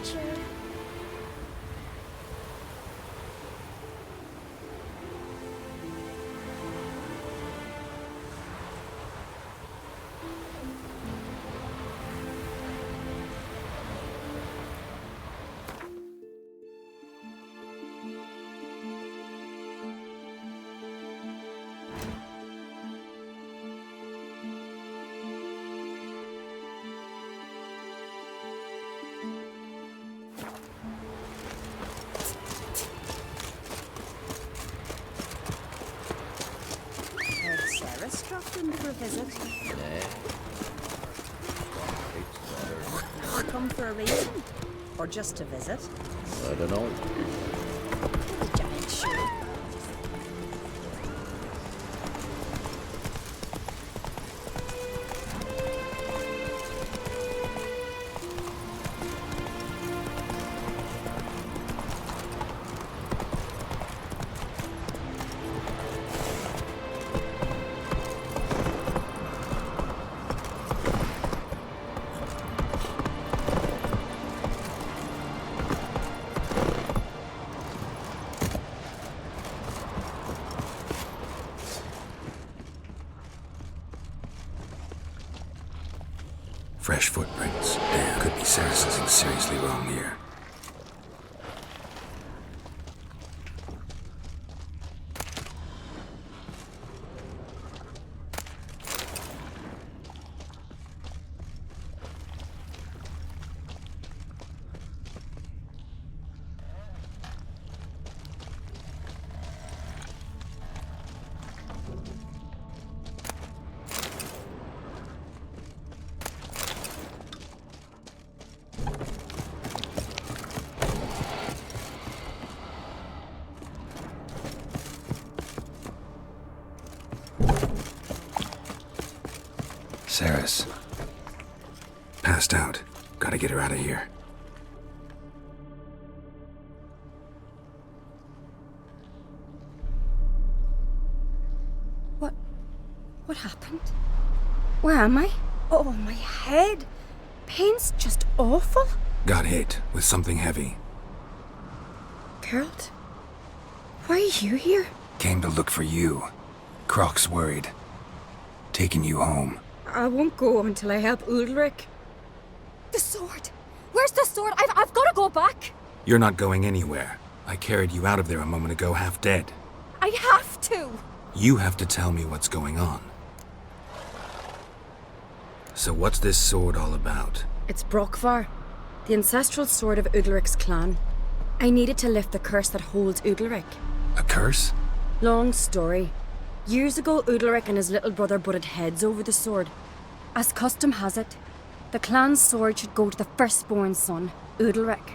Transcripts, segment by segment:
adventure. Dropped in for a visit. Come for a reason? Or just to visit? I don't know. What a giant shoe. Fresh footprints. Damn, could be Sarah something seriously wrong here. Sarah's passed out. Gotta get her out of here. What happened? Where am I? Oh, my head. Pain's just awful. Got hit with something heavy. Geralt? Why are you here? Came to look for you. Croc's worried. Taking you home. I won't go until I help Ulrich. The sword! Where's the sword? I've got to go back! You're not going anywhere. I carried you out of there a moment ago half dead. I have to! You have to tell me what's going on. So what's this sword all about? It's Brokvar, the ancestral sword of Udalric's clan. I needed to lift the curse that holds Udalric. A curse? Long story. Years ago, Udalric and his little brother butted heads over the sword. As custom has it, the clan's sword should go to the firstborn son, Udalric.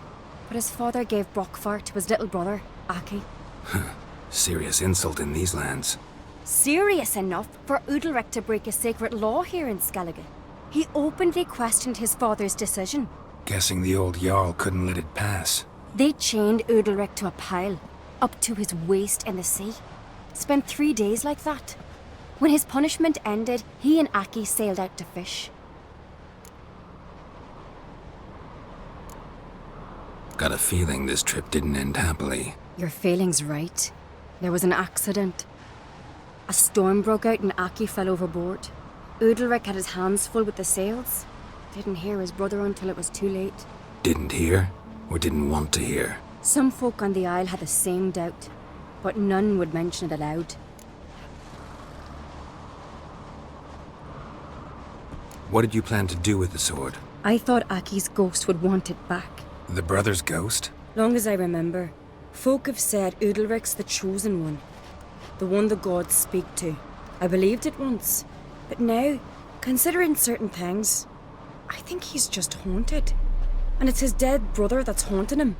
But his father gave Brokvar to his little brother, Aki. Serious insult in these lands. Serious enough for Udalric to break a sacred law here in Skellige. He openly questioned his father's decision. Guessing the old Jarl couldn't let it pass. They chained Udalric to a pile, up to his waist in the sea. Spent 3 days like that. When his punishment ended, he and Aki sailed out to fish. Got a feeling this trip didn't end happily. Your feeling's right. There was an accident. A storm broke out and Aki fell overboard. Udalric had his hands full with the sails. Didn't hear his brother until it was too late. Didn't hear? Or didn't want to hear? Some folk on the Isle had the same doubt, but none would mention it aloud. What did you plan to do with the sword? I thought Aki's ghost would want it back. The brother's ghost? Long as I remember, folk have said Udalric's the chosen one. The one the gods speak to. I believed it once. But now, considering certain things, I think he's just haunted. And it's his dead brother that's haunting him.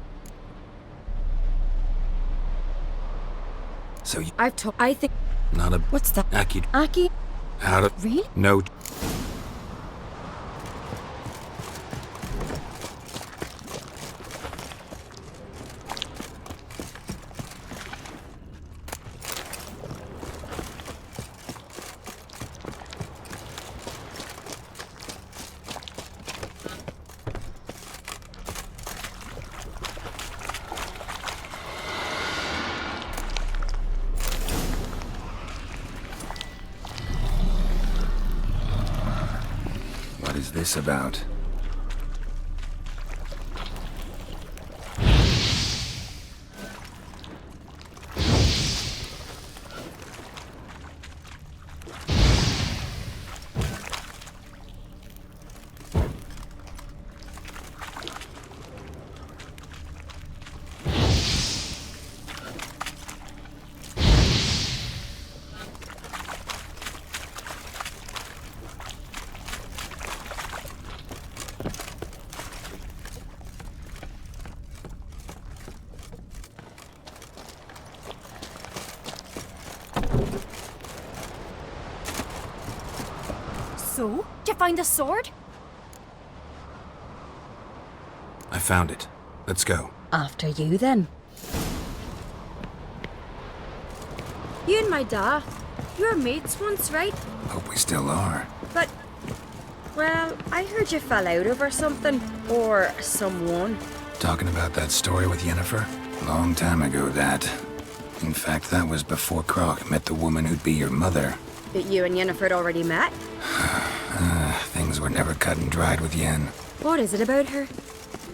So you... I think... Not a... What's that? Aki... Aki? How to... Really? No... is this about? So, did you find the sword? I found it. Let's go. After you, then. You and my da, you were mates once, right? Hope we still are. But, well, I heard you fell out over something. Or someone. Talking about that story with Yennefer? Long time ago, that. In fact, that was before Croc met the woman who'd be your mother. But you and Yennefer had already met? Things were never cut and dried with Yen. What is it about her?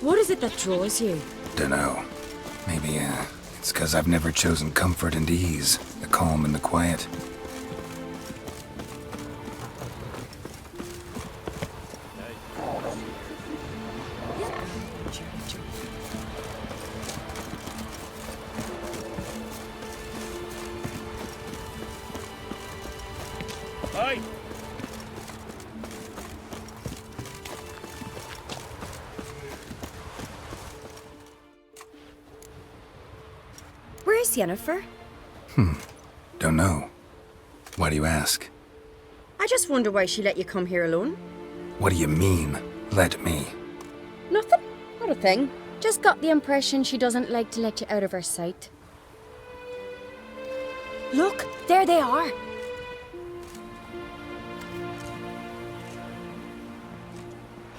What is it that draws you? Dunno. Maybe, it's 'cause I've never chosen comfort and ease, the calm and the quiet. Hey! Where's Yennefer? Don't know. Why do you ask? I just wonder why she let you come here alone. What do you mean, let me? Nothing. Not a thing. Just got the impression she doesn't like to let you out of her sight. Look, there they are.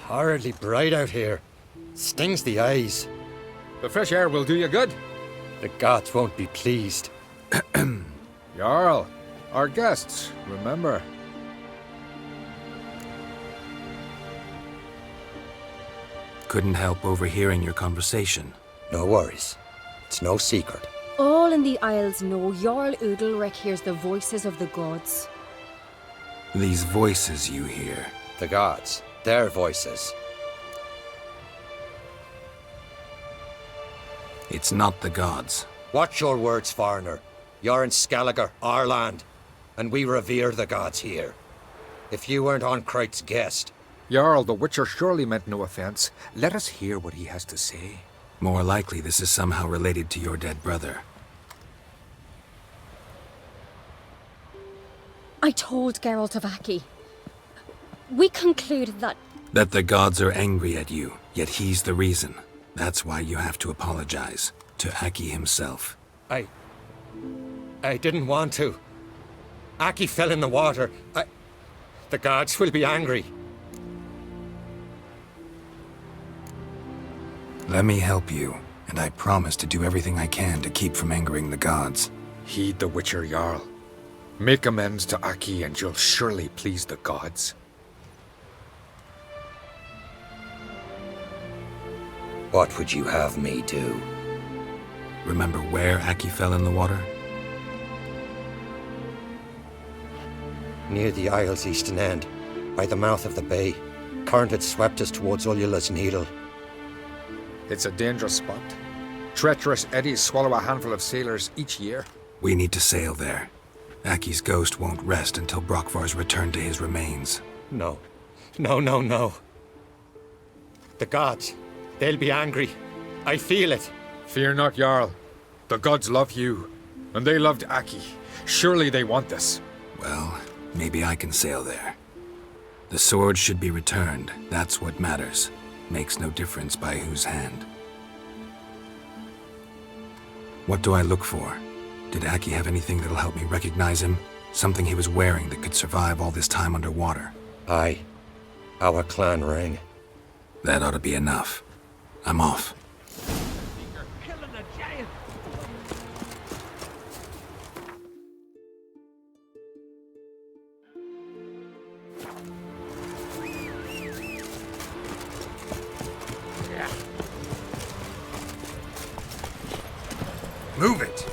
Horridly bright out here. Stings the eyes. The fresh air will do you good. The gods won't be pleased. Jarl, our guests, remember. Couldn't help overhearing your conversation. No worries. It's no secret. All in the Isles know Jarl Udalric hears the voices of the gods. These voices you hear. The gods. Their voices. It's not the gods. Watch your words, foreigner. You're in Skelliger, our land, and we revere the gods here. If you weren't on Kright's guest... Jarl, the Witcher surely meant no offense. Let us hear what he has to say. More likely this is somehow related to your dead brother. I told Geralt of Aki. We concluded that... That the gods are angry at you, yet he's the reason. That's why you have to apologize. To Aki himself. I didn't want to. Aki fell in the water. The gods will be angry. Let me help you, and I promise to do everything I can to keep from angering the gods. Heed the Witcher, Jarl. Make amends to Aki and you'll surely please the gods. What would you have me do? Remember where Aki fell in the water? Near the Isle's eastern end, by the mouth of the bay. Current had swept us towards Ullula's Needle. It's a dangerous spot. Treacherous eddies swallow a handful of sailors each year. We need to sail there. Aki's ghost won't rest until Brokvar's returned to his remains. No. No. The gods, they'll be angry. I feel it. Fear not, Jarl. The gods love you, and they loved Aki. Surely they want this. Well, maybe I can sail there. The sword should be returned. That's what matters. Makes no difference by whose hand. What do I look for? Did Aki have anything that'll help me recognize him? Something he was wearing that could survive all this time underwater? Aye. Our clan ring. That ought to be enough. I'm off. Move it!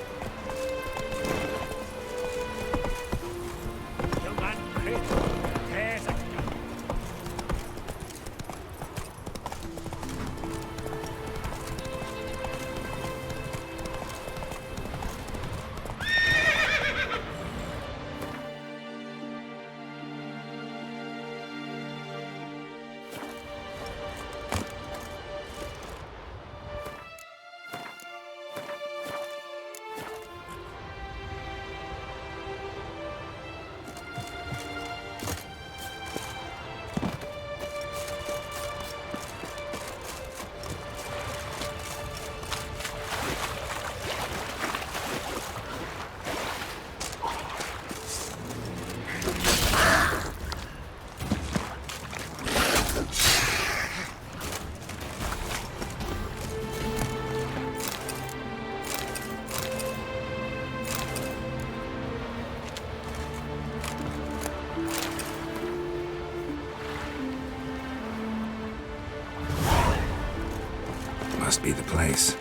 Must be the place.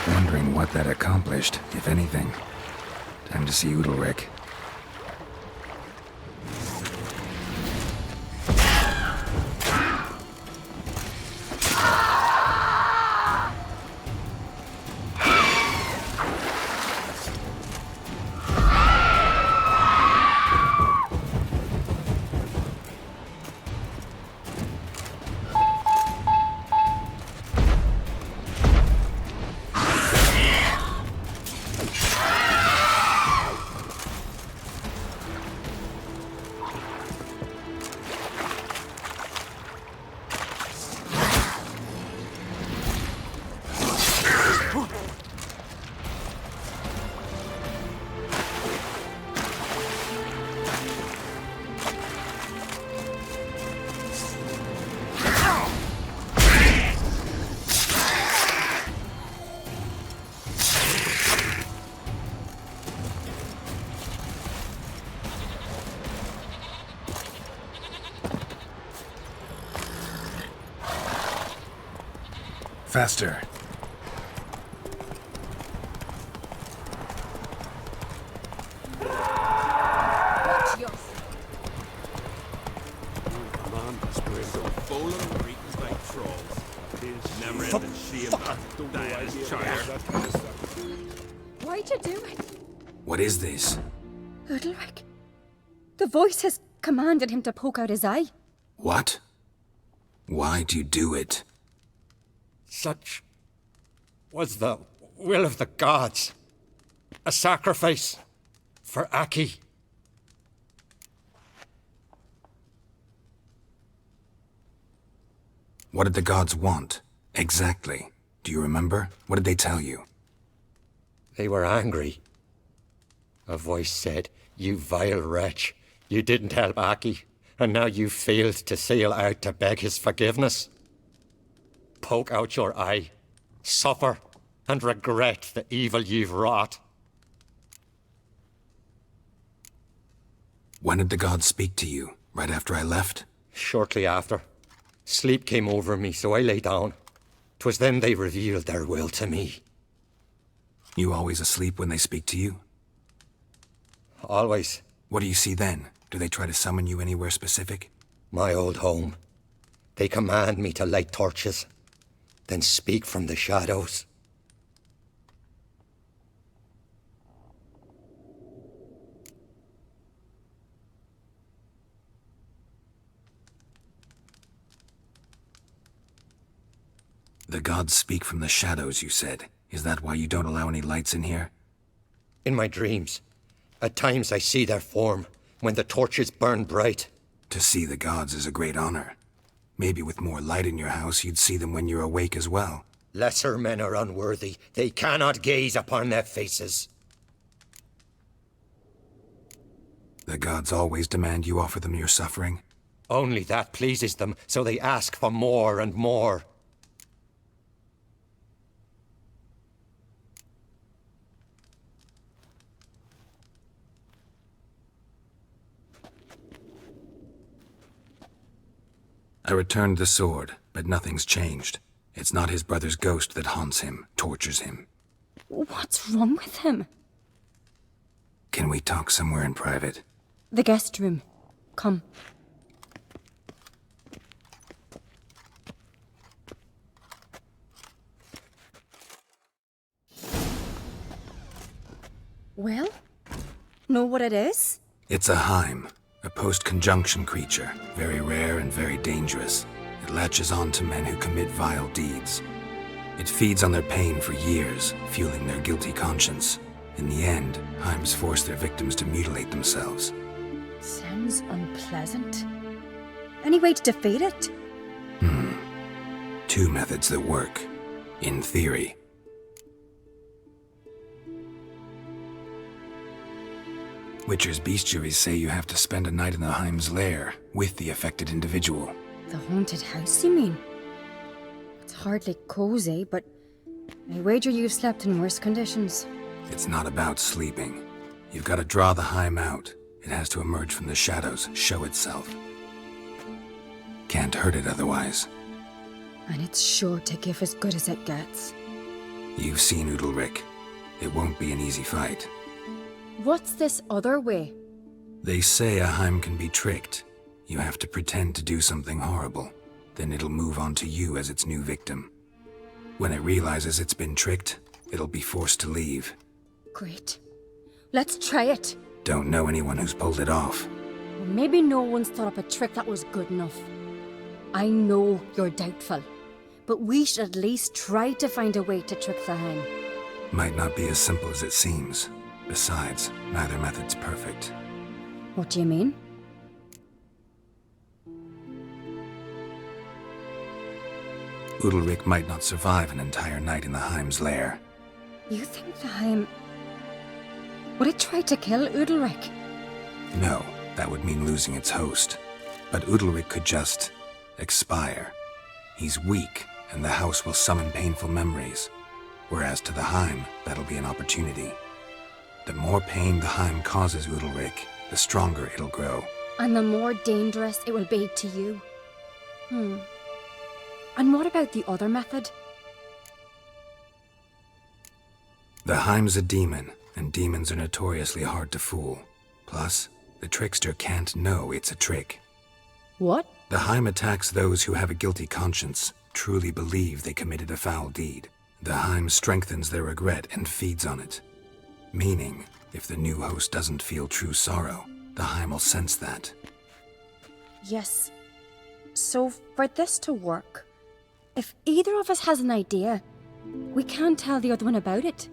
Wondering what that accomplished, if anything. Time to see Udalric. Faster. Why'd you do it? What is this? Udalric. The voice has commanded him to poke out his eye. What? Why'd you do it? Such was the will of the gods. A sacrifice for Aki. What did the gods want? Exactly. Do you remember? What did they tell you? They were angry. A voice said, "You vile wretch, you didn't help Aki, and now you failed to sail out to beg his forgiveness. Poke out your eye, suffer, and regret the evil you've wrought." When did the gods speak to you? Right after I left? Shortly after. Sleep came over me, so I lay down. 'Twas then they revealed their will to me. You always asleep when they speak to you? Always. What do you see then? Do they try to summon you anywhere specific? My old home. They command me to light torches, then speak from the shadows. The gods speak from the shadows, you said. Is that why you don't allow any lights in here? In my dreams, at times I see their form when the torches burn bright. To see the gods is a great honor. Maybe with more light in your house, you'd see them when you're awake as well. Lesser men are unworthy. They cannot gaze upon their faces. The gods always demand you offer them your suffering? Only that pleases them, so they ask for more and more. I returned the sword, but nothing's changed. It's not his brother's ghost that haunts him, tortures him. What's wrong with him? Can we talk somewhere in private? The guest room. Come. Well? Know what it is? It's a Heim, a post-conjunction creature, very rare and very dangerous. It latches on to men who commit vile deeds. It feeds on their pain for years, fueling their guilty conscience. In the end, Heims force their victims to mutilate themselves. Sounds unpleasant. Any way to defeat it? Two methods that work. In theory. Witcher's bestiaries say you have to spend a night in the Heim's lair with the affected individual. The haunted house, you mean? It's hardly cozy, but I wager you've slept in worse conditions. It's not about sleeping. You've got to draw the Heim out. It has to emerge from the shadows, show itself. Can't hurt it otherwise. And it's sure to give as good as it gets. You've seen Udalric. It won't be an easy fight. What's this other way? They say a Heim can be tricked. You have to pretend to do something horrible. Then it'll move on to you as its new victim. When it realizes it's been tricked, it'll be forced to leave. Great. Let's try it. Don't know anyone who's pulled it off. Or maybe no one's thought up a trick that was good enough. I know you're doubtful, but we should at least try to find a way to trick the Heim. Might not be as simple as it seems. Besides, neither method's perfect. What do you mean? Udalric might not survive an entire night in the Heim's lair. You think the Heim... Would it try to kill Udalric? No, that would mean losing its host. But Udalric could just... expire. He's weak, and the house will summon painful memories. Whereas to the Heim, that'll be an opportunity. The more pain the Heim causes Udalric, the stronger it'll grow. And the more dangerous it will be to you. And what about the other method? The Heim's a demon, and demons are notoriously hard to fool. Plus, the trickster can't know it's a trick. What? The Heim attacks those who have a guilty conscience, truly believe they committed a foul deed. The Heim strengthens their regret and feeds on it. Meaning, if the new host doesn't feel true sorrow, the Heim will sense that. Yes. So, for this to work, if either of us has an idea, we can't tell the other one about it.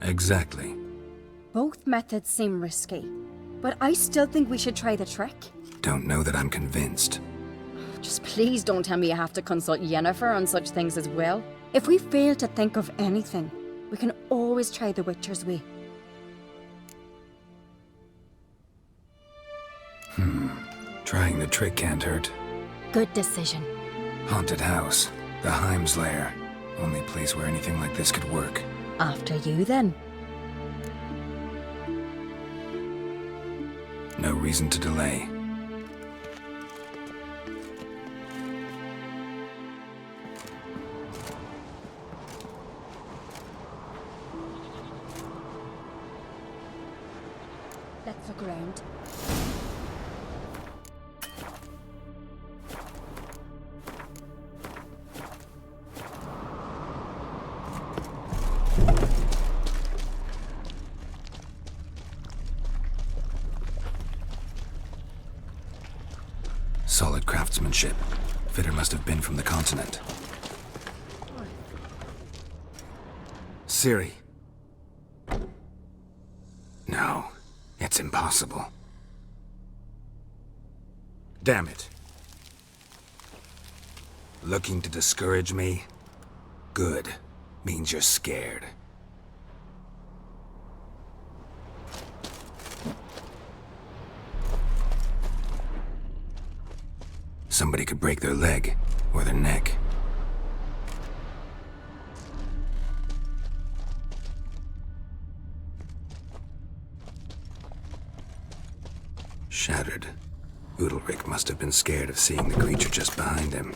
Exactly. Both methods seem risky, but I still think we should try the trick. Don't know that I'm convinced. Just please don't tell me you have to consult Yennefer on such things as well. If we fail to think of anything, we can always try the Witcher's way. Trying the trick can't hurt. Good decision. Haunted house. The Heim's lair. Only place where anything like this could work. After you, then. No reason to delay. Let's look around. Solid craftsmanship. Fitter must have been from the continent. Ciri. No, it's impossible. Damn it. Looking to discourage me? Good. Means you're scared. Somebody could break their leg, or their neck. Shattered. Udalric must have been scared of seeing the creature just behind him.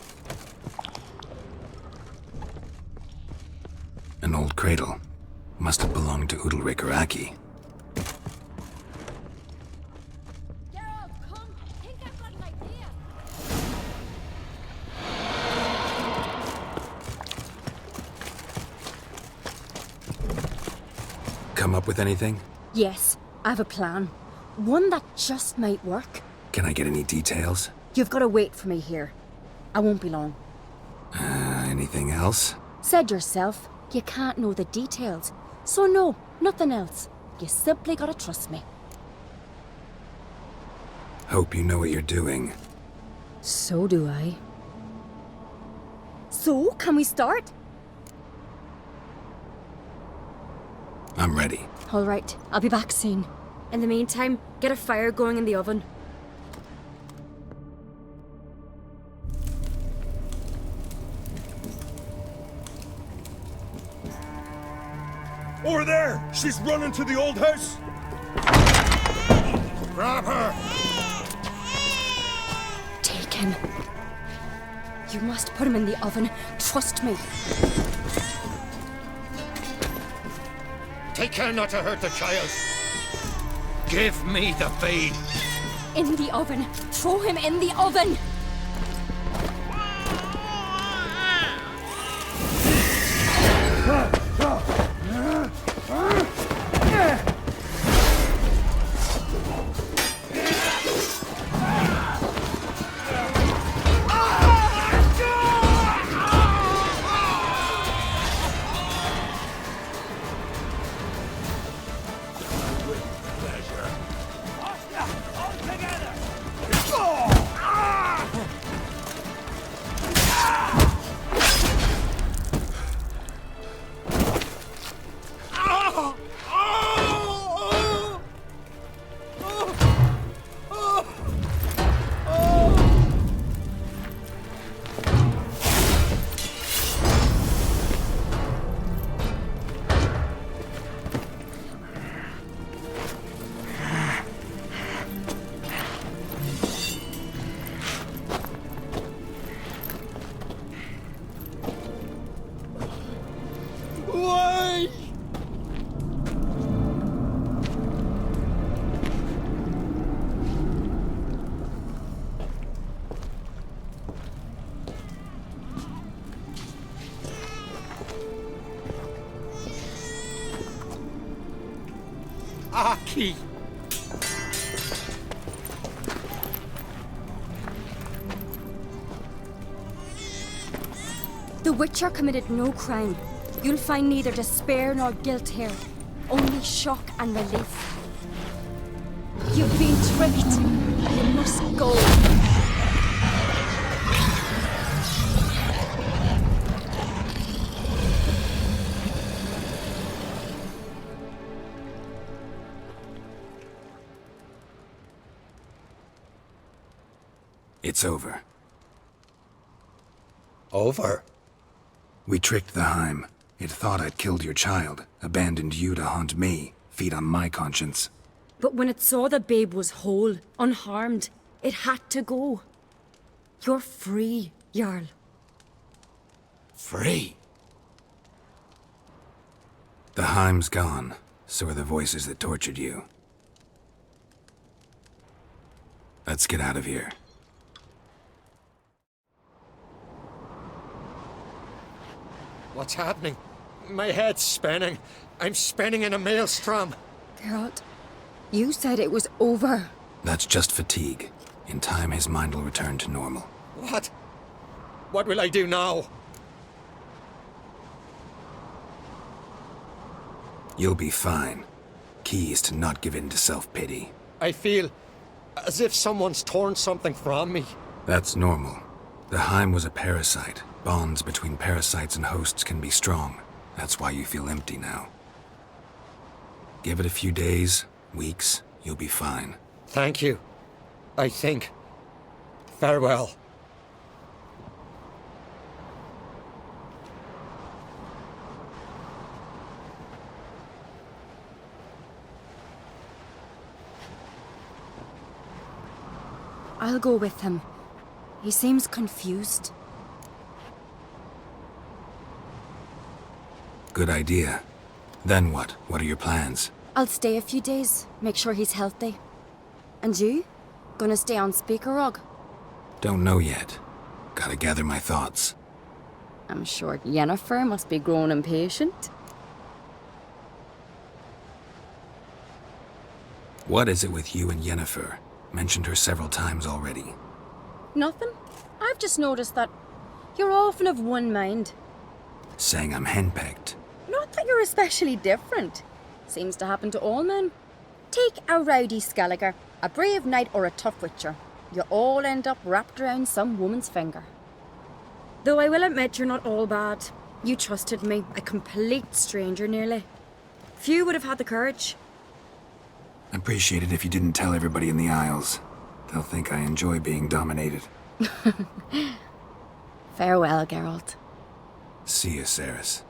An old cradle. Must have belonged to Udalric or Aki. Geralt, come! Think I've got an idea! Come up with anything? Yes, I have a plan. One that just might work. Can I get any details? You've got to wait for me here. I won't be long. Anything else? Said yourself, you can't know the details. So no, nothing else. You simply gotta trust me. Hope you know what you're doing. So do I. So, can we start? I'm ready. All right, I'll be back soon. In the meantime, get a fire going in the oven. Over there! She's running to the old house! Grab her! Take him. You must put him in the oven. Trust me. Take care not to hurt the child. Give me the feed. In the oven. Throw him in the oven. Aki! The Witcher committed no crime. You'll find neither despair nor guilt here. Only shock and relief. You've been tricked. You must go. It's over. Over? We tricked the Heim. It thought I'd killed your child, abandoned you to haunt me, feed on my conscience. But when it saw the babe was whole, unharmed, it had to go. You're free, Jarl. Free? The Heim's gone, so are the voices that tortured you. Let's get out of here. What's happening? My head's spinning. I'm spinning in a maelstrom. Geralt, you said it was over. That's just fatigue. In time, his mind will return to normal. What? What will I do now? You'll be fine. Key is to not give in to self-pity. I feel as if someone's torn something from me. That's normal. The Heim was a parasite. Bonds between parasites and hosts can be strong. That's why you feel empty now. Give it a few days, weeks, you'll be fine. Thank you. I think. Farewell. I'll go with him. He seems confused. Good idea. Then what? What are your plans? I'll stay a few days, make sure he's healthy. And you? Gonna stay on Speaker Rog? Don't know yet. Gotta gather my thoughts. I'm sure Yennefer must be growing impatient. What is it with you and Yennefer? Mentioned her several times already. Nothing. I've just noticed that you're often of one mind. Saying I'm henpecked. Not that you're especially different. Seems to happen to all men. Take a rowdy Skelliger, a brave knight or a tough witcher. You all end up wrapped around some woman's finger. Though I will admit you're not all bad. You trusted me, a complete stranger nearly. Few would have had the courage. I'd appreciate it if you didn't tell everybody in the Isles. They'll think I enjoy being dominated. Farewell, Geralt. See you, Ceres.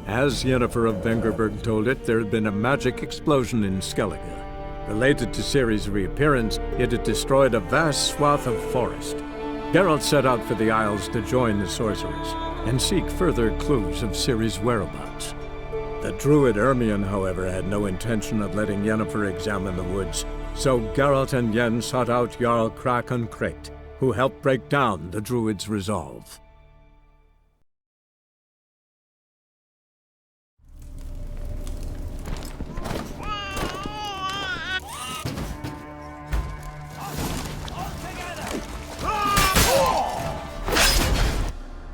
As Yennefer of Vengerberg told it, there had been a magic explosion in Skellige. Related to Ciri's reappearance, it had destroyed a vast swath of forest. Geralt set out for the Isles to join the sorcerers and seek further clues of Ciri's whereabouts. The druid Ermion, however, had no intention of letting Yennefer examine the woods, so Geralt and Yen sought out Jarl Krakon Kricht, who helped break down the druid's resolve.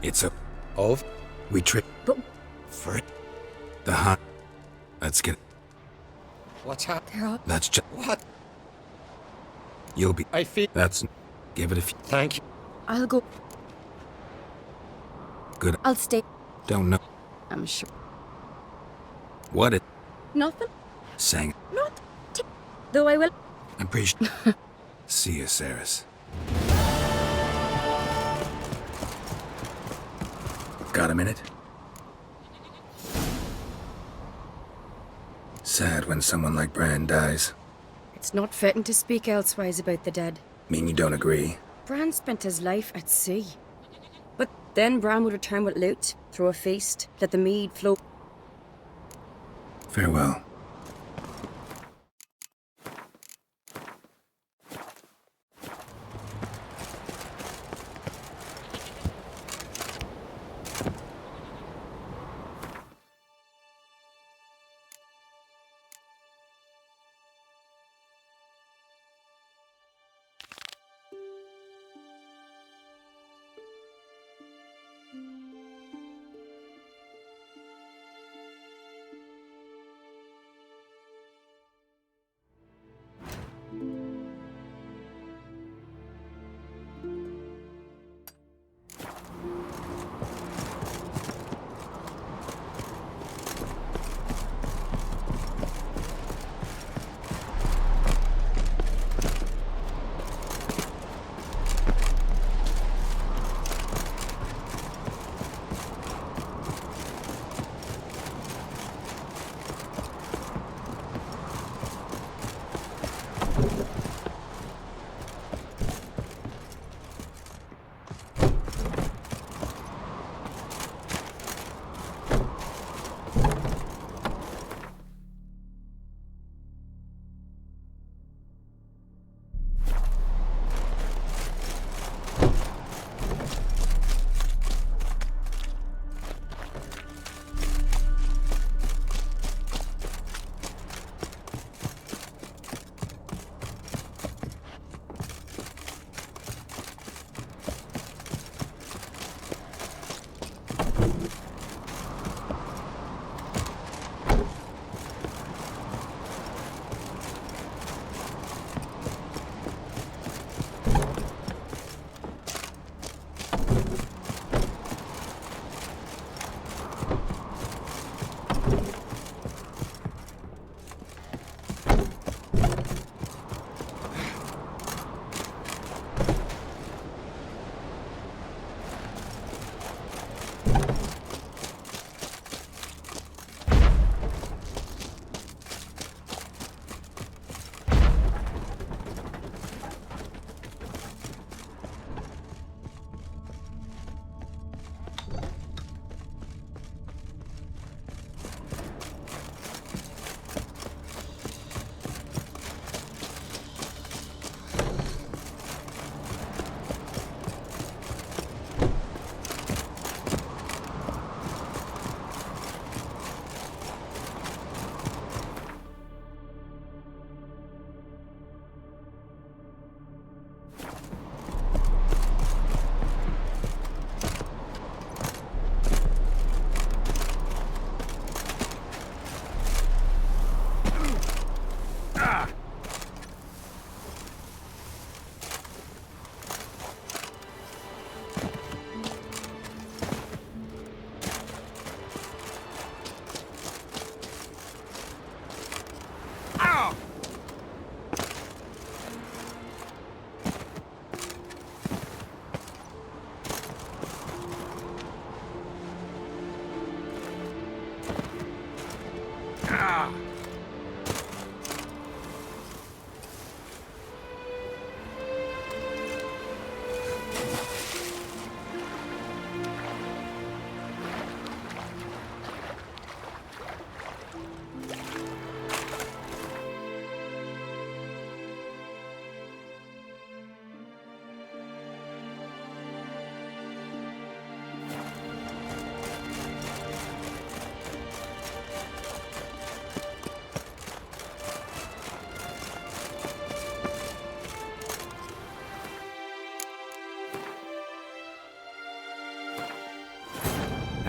It's a... Of? We trick... But For it. The hunt. Let's get... What's happening? Geralt, That's just... What? You'll be... I feel... That's... Give it a few... Thank you. I'll go. Good... I'll stay. Don't know. I'm sure. What it... Nothing. Saying... Not. Though I will. Appreciate... See you, Ceres. Got a minute? Sad when someone like Bran dies. It's not fitting to speak elsewise about the dead. Mean you don't agree? Bran spent his life at sea. But then Bran would return with loot, throw a feast, let the mead flow. Farewell.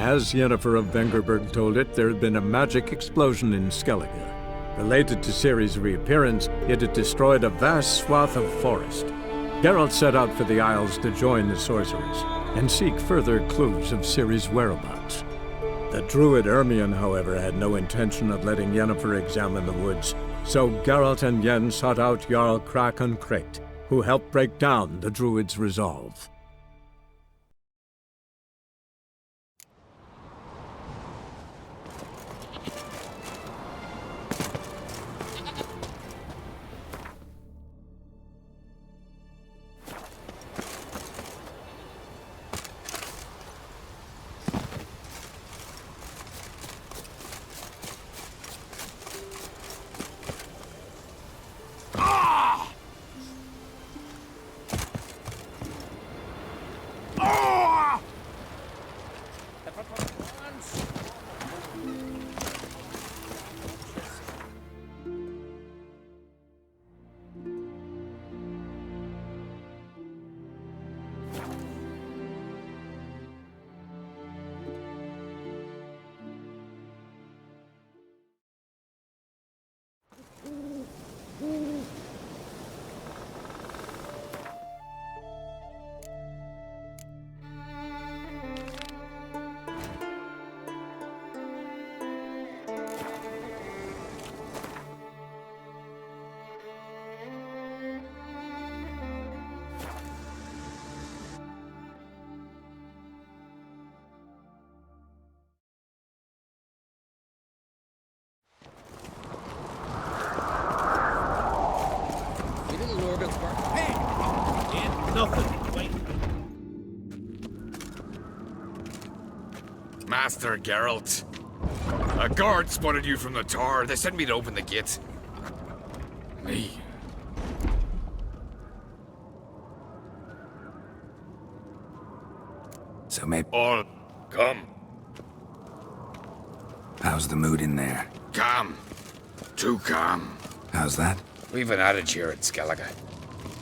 As Yennefer of Vengerberg told it, there had been a magic explosion in Skellige. Related to Ciri's reappearance, it had destroyed a vast swath of forest. Geralt set out for the Isles to join the sorcerers and seek further clues of Ciri's whereabouts. The druid Ermion, however, had no intention of letting Yennefer examine the woods, so Geralt and Yen sought out Jarl Krakon Krekt, who helped break down the druid's resolve. Master Geralt. A guard spotted you from the tower. They sent me to open the gate. Me. So maybe... All come. How's the mood in there? Calm. Too calm. How's that? We've an adage here at Skellige.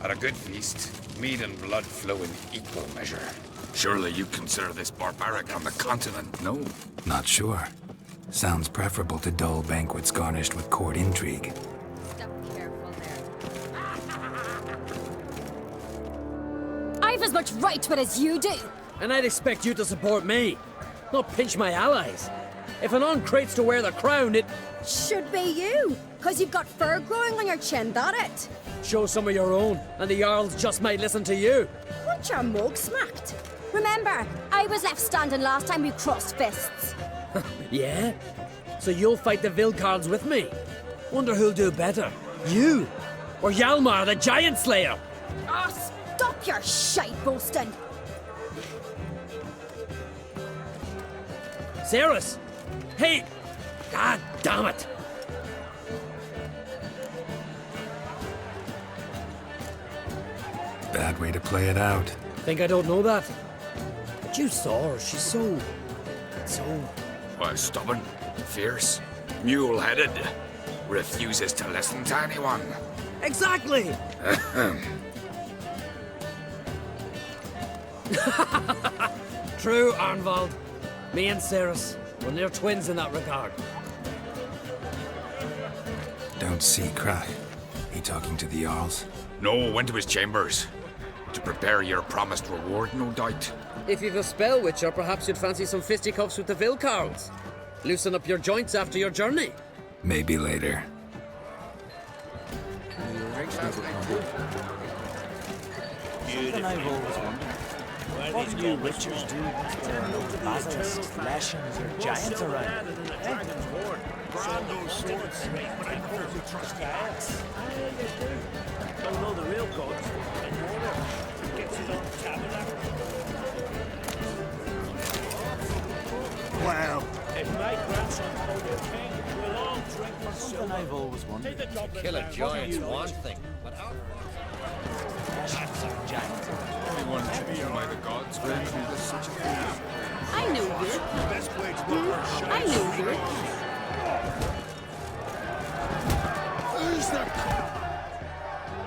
At a good feast, meat and blood flow in equal measure. Surely you consider this barbaric on the continent, no? Not sure. Sounds preferable to dull banquets garnished with court intrigue. Step careful there. I've as much right to it as you do. And I'd expect you to support me, not pinch my allies. If an on-crate's to wear the crown, it... Should be you, because you've got fur growing on your chin, that it? Show some of your own, and the Jarls just might listen to you. Want your mug smacked? Remember, I was left standing last time we crossed fists. Yeah? So you'll fight the Vilcards with me? Wonder who'll do better, you or Hjalmar the Giant Slayer? Oh, stop your shite boasting. Cerys! Hey! God damn it! Bad way to play it out. Think I don't know that? But you saw her, she's so... Well, stubborn, fierce, mule-headed. Refuses to listen to anyone. Exactly! True, Arnvald. Me and Cerys, we're near twins in that regard. Don't see Krak. He talking to the Jarls? No, went to his chambers. To prepare your promised reward, no doubt. If you've a spell witcher, perhaps you'd fancy some fisticuffs with the Vilcards. Loosen up your joints after your journey. Maybe later. Something I've always wondered. What do you witchers do when there are no basilisks, lashings, or giants around? Brand new swords. But I prefer to trust the axe. Don't know the real gods. In order. Gets his own tabernacle. Well, If my grandson told the king, we'll all drink for something silver. I've always wondered. Take the goblet Kill a back. giant's one thing, but how... Lashings or giants around. Anyone chosen by the gods will do such a thing. I knew you. Best way to look for I knew you.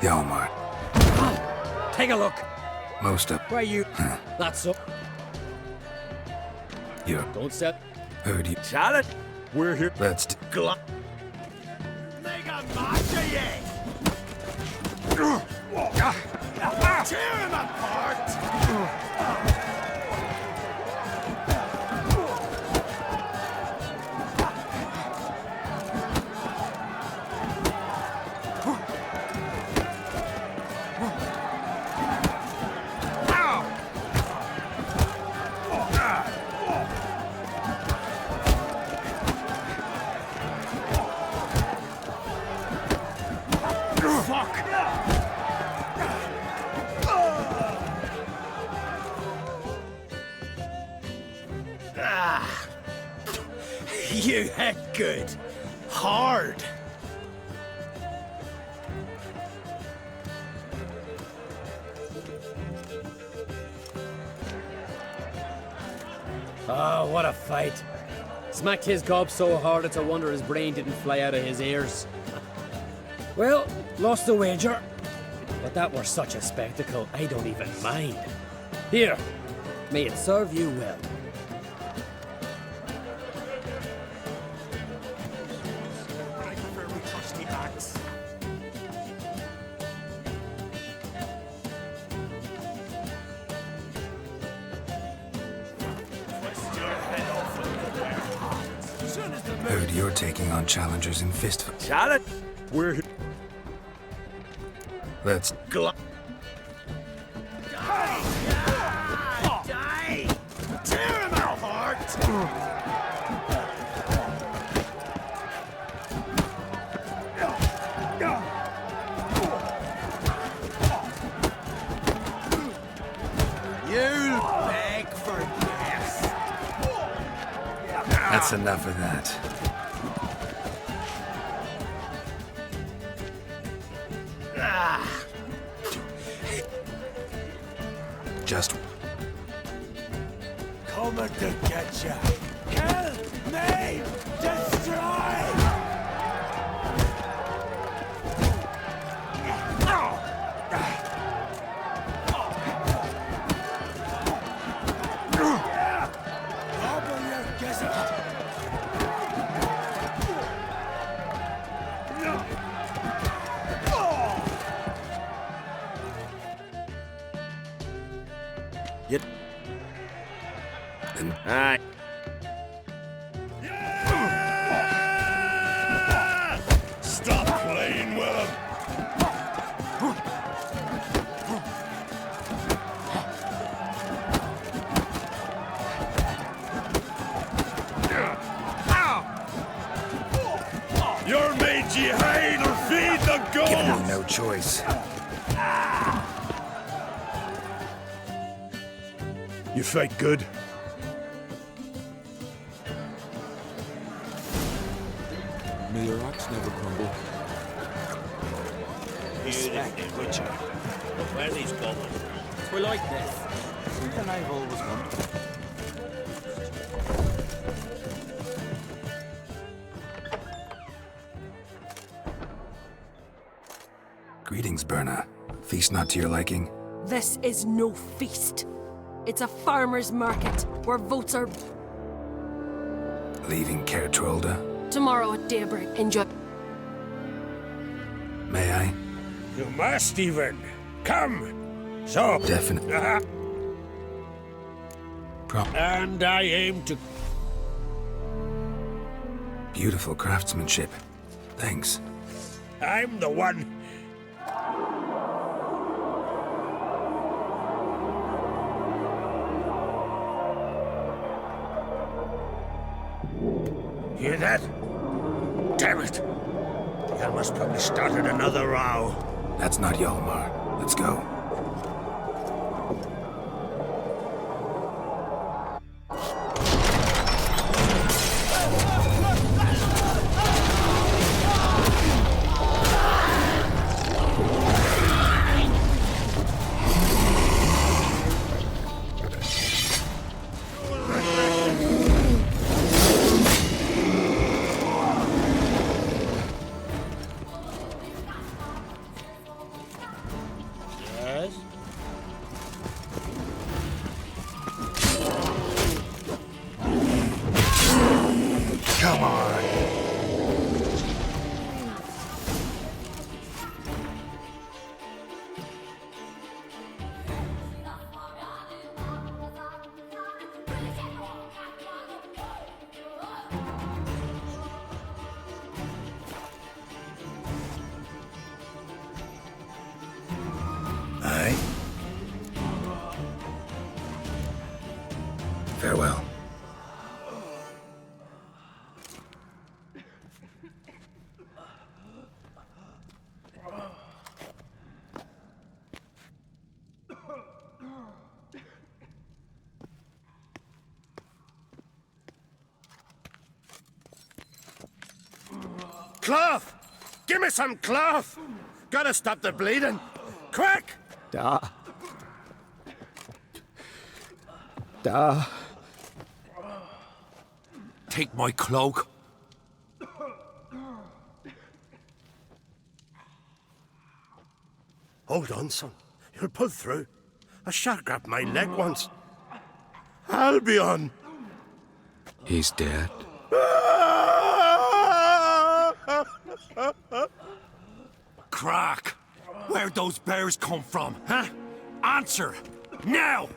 Hjalmar. Take a look. Most of... Where you... That's up. You're... Don't set. Heard you. Charlotte, we're here. Let's... Mega Master, tear him apart! You hit good. Hard. Oh, what a fight. Smacked his gob so hard it's a wonder his brain didn't fly out of his ears. Well, lost the wager. But that were such a spectacle, I don't even mind. Here, may it serve you well. Heard you're taking on challengers in fist... Charlotte, we're... Let's... Die! Tear him apart! You beg for death! That's enough of that. Just... Coming to get ya! Kill me! Destroy! Gobble your gizzard! Aye. Stop playing with him. You're made jihad or feed the gods. Giving him no choice. You fight good. May your axe never crumble. Respect, Witcher. Look where these goblins. We like this. Something I've always wondered. Greetings, Berna. Feast not to your liking? This is no feast. It's a farmer's market where votes are Leaving Caer Trolda? tomorrow at daybreak. Enjoy. May I? You must even. Come. So. Definitely. And I aim to. Beautiful craftsmanship. Thanks. I'm the one. Hear that? Damn it! Hjalmar's probably started another row. That's not Hjalmar. Let's go. Cloth! Give me some cloth! Gotta stop the bleeding! Quick! Da. Take my cloak. Hold on, son. You'll pull through. A shark grabbed my leg once. Albion! He's dead. Crack! Where'd those bears come from, huh? Answer! Now!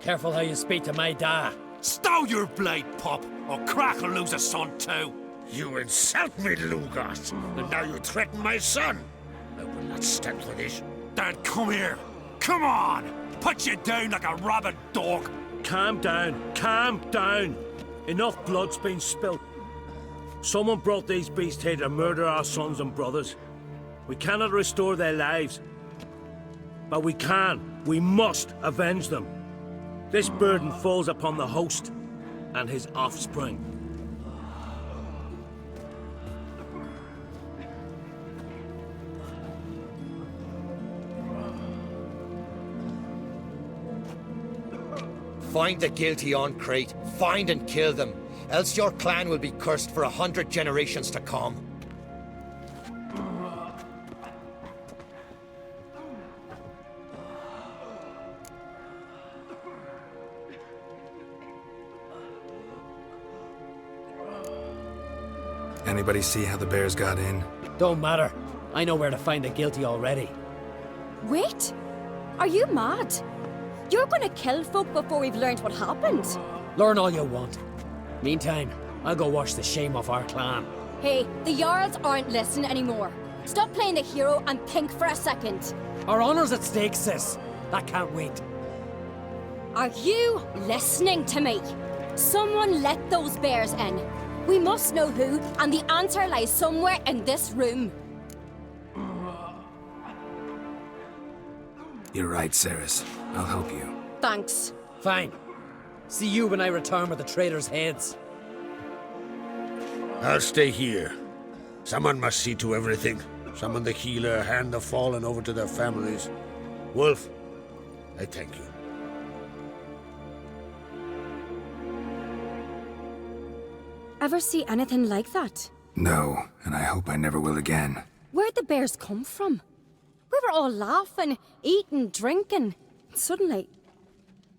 Careful how you speak to my da. Stow your blade, pup, or Crack will lose a son too. You insult me, Lugas, and now you threaten my son. I will not stand for this. Then come here. Come on! Put you down like a rabid dog. Calm down. Calm down. Enough blood's been spilt. Someone brought these beasts here to murder our sons and brothers. We cannot restore their lives. But we must avenge them. This burden falls upon the host and his offspring. Find the guilty on Crete. Find and kill them. Else your clan will be cursed for 100 generations to come. Anybody see how the bears got in? Don't matter. I know where to find the guilty already. Wait! Are you mad? You're gonna kill folk before we've learned what happened? Learn all you want. Meantime, I'll go wash the shame off our clan. Hey, the Jarls aren't listening anymore. Stop playing the hero and think for a second. Our honor's at stake, sis. That can't wait. Are you listening to me? Someone let those bears in. We must know who, and the answer lies somewhere in this room. You're right, Ceres. I'll help you. Thanks. Fine. See you when I return with the traitors' heads. I'll stay here. Someone must see to everything. Summon the healer, hand the fallen over to their families. Wolf, I thank you. Ever see anything like that? No, and I hope I never will again. Where'd the bears come from? We were all laughing, eating, drinking. Suddenly,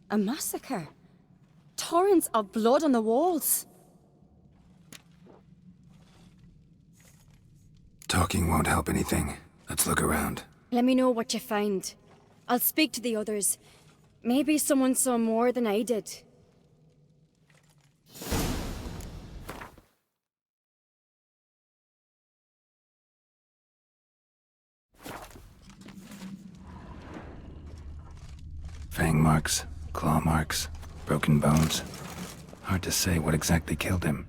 a massacre. Torrents of blood on the walls. Talking won't help anything. Let's look around. Let me know what you find. I'll speak to the others. Maybe someone saw more than I did. Fang marks, claw marks, broken bones. Hard to say what exactly killed him.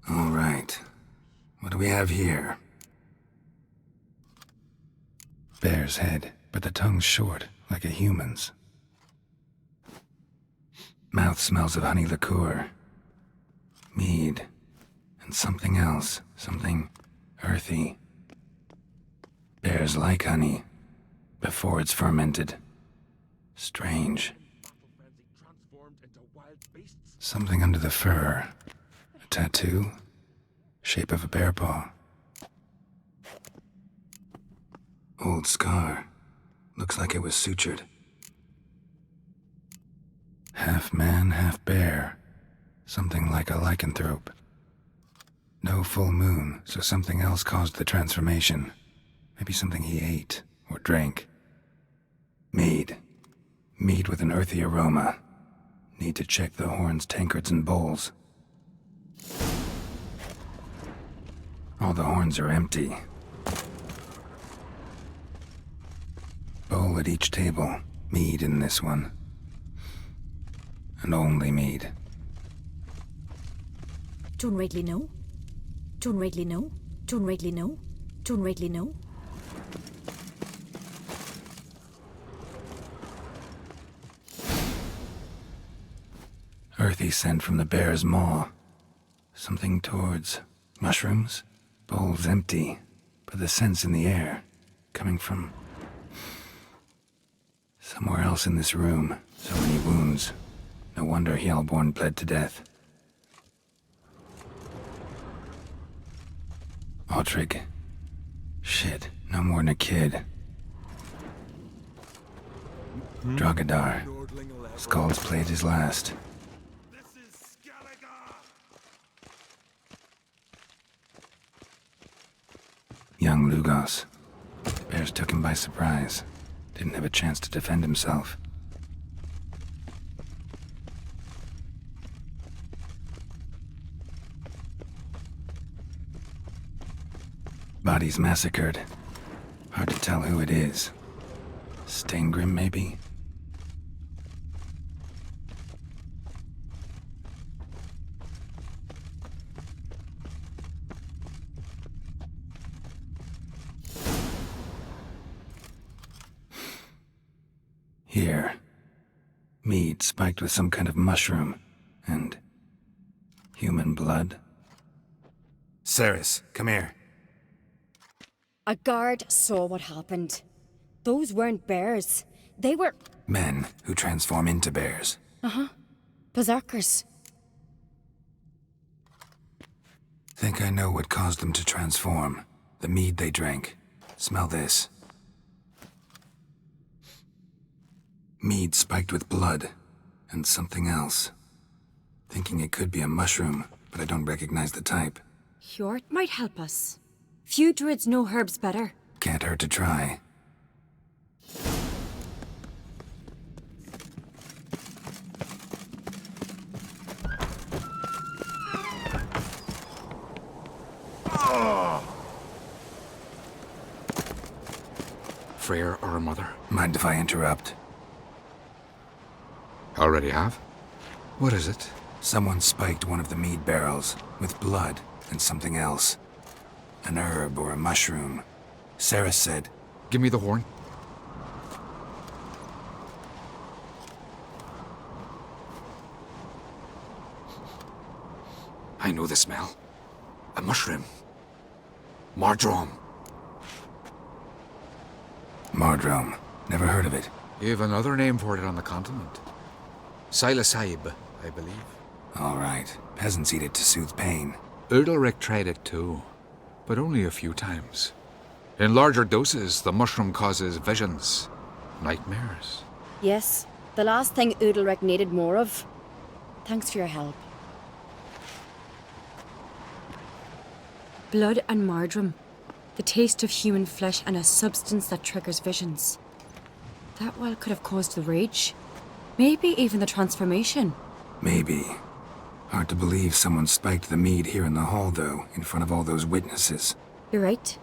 All right. What do we have here? Bear's head, but the tongue's short, like a human's. Mouth smells of honey liqueur. Mead. And something else. Something earthy. Bears like honey. Before it's fermented. Strange. Something under the fur. A tattoo? Shape of a bear paw. Old scar. Looks like it was sutured. Half man, half bear. Something like a lycanthrope. No full moon, so something else caused the transformation. Maybe something he ate or drank. Mead. Mead with an earthy aroma. Need to check the horns, tankards, and bowls. All the horns are empty. Bowl at each table. Mead in this one. and only mead. Don't rightly know. Don't rightly know. Don't rightly know. Don't rightly know. Earthy scent from the bear's maw. Something towards mushrooms. Bowl's empty, but the scent's in the air, coming from somewhere else in this room. So many wounds. No wonder Hjalborn bled to death. Autrig. Shit, no more than a kid. Drogadar. Skull's played his last. Young Lugos. Bears took him by surprise. Didn't have a chance to defend himself. Bodies massacred. Hard to tell who it is. Steingrim, maybe? Here. Mead spiked with some kind of mushroom. And human blood. Ceres, come here. A guard saw what happened. Those weren't bears. They were... Men who transform into bears. Uh-huh. Berserkers. Think I know what caused them to transform. The mead they drank. Smell this. Mead spiked with blood. And something else. Thinking it could be a mushroom, but I don't recognize the type. Hjort might help us. Few druids know herbs better. Can't hurt to try. Freyr or a mother? Mind if I interrupt? Already have? What is it? Someone spiked one of the mead barrels with blood and something else. An herb or a mushroom. Ceres said... Give me the horn. I know the smell. A mushroom. Mardrome. Mardrome. Never heard of it. You have another name for it on the continent. Silasib, I believe. All right. Peasants eat it to soothe pain. Udalric tried it too, but only a few times. In larger doses, the mushroom causes visions, nightmares. Yes, the last thing Udalric needed more of. Thanks for your help. Blood and Mardrome. The taste of human flesh and a substance that triggers visions. That well could have caused the rage. Maybe even the transformation. Maybe. Hard to believe someone spiked the mead here in the hall, though, in front of all those witnesses. You're right.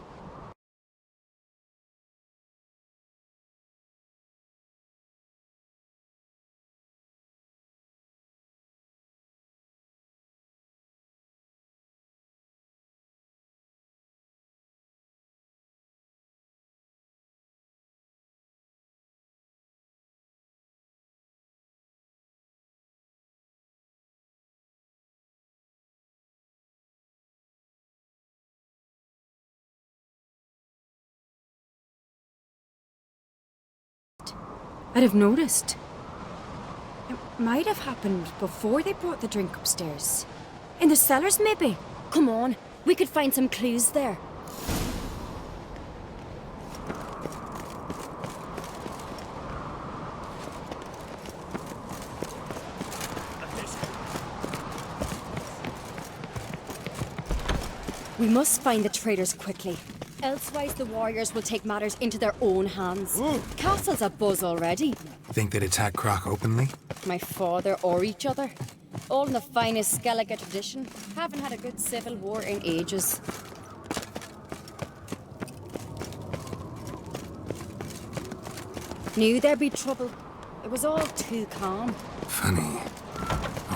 I'd have noticed. It might have happened before they brought the drink upstairs. In the cellars, maybe? Come on, we could find some clues there. We must find the traitors quickly. Elsewise, the warriors will take matters into their own hands. Castle's abuzz already. Think they'd attack Croc openly? My father or each other. All in the finest Skellige tradition. Haven't had a good civil war in ages. Knew there'd be trouble. It was all too calm. Funny.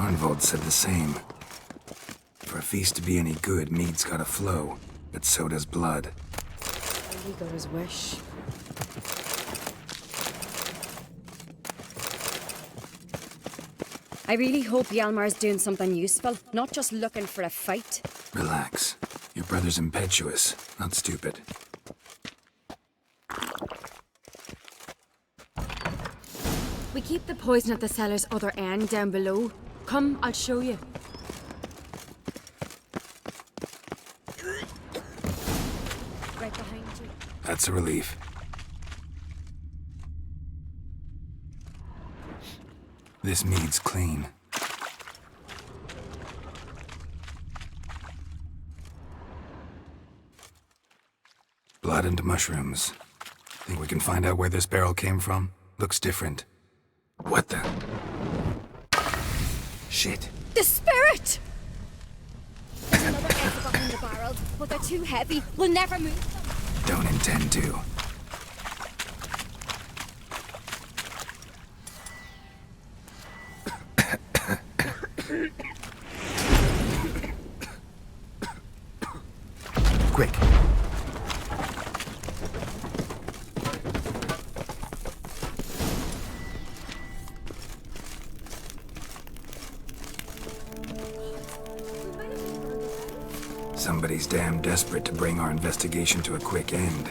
Arnvold said the same. For a feast to be any good, mead's gotta flow, but so does blood. He got his wish. I really hope Hjalmar's doing something useful, not just looking for a fight. Relax. Your brother's impetuous, not stupid. We keep the poison at the cellar's other end down below. Come, I'll show you. Right behind you. That's a relief. This mead's clean. Blood and mushrooms. Think we can find out where this barrel came from? Looks different. What the? Shit. The spirit! There's another exit behind the barrels, but they're too heavy. We'll never move them. Don't intend to. Quick. Somebody's damn desperate to bring our investigation to a quick end.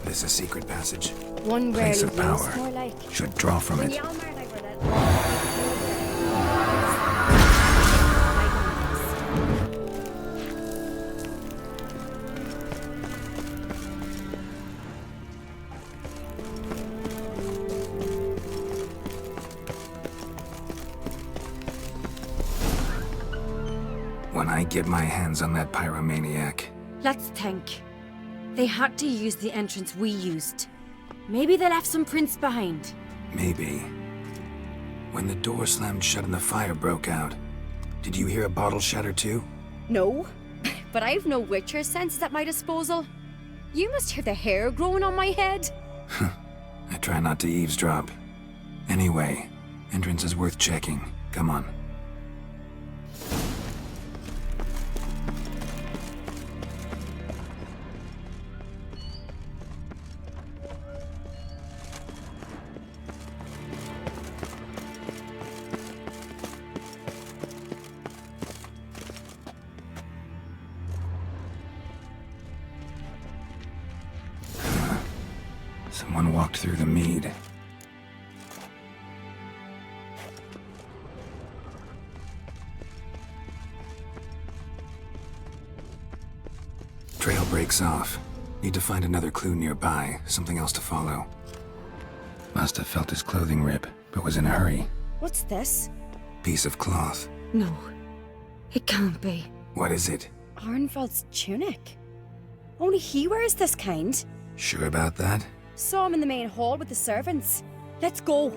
This a secret passage? One Place rarely of power. used, more like. Should draw from it. Hjalmar and I were let... When I get my hands on that pyromaniac, Let's think. They had to use the entrance we used. Maybe they left some prints behind. maybe. When the door slammed shut and the fire broke out, did you hear a bottle shatter too? No, but I've no Witcher senses at my disposal. You must hear the hair growing on my head. I try not to eavesdrop. Anyway, entrance is worth checking. Come on. Someone walked through the mead. Trail breaks off. Need to find another clue nearby, something else to follow. Must have felt his clothing rip, but was in a hurry. What's this? Piece of cloth. No, it can't be. What is it? Arnvald's tunic. Only he wears this kind. Sure about that? Saw him in the main hall with the servants. Let's go.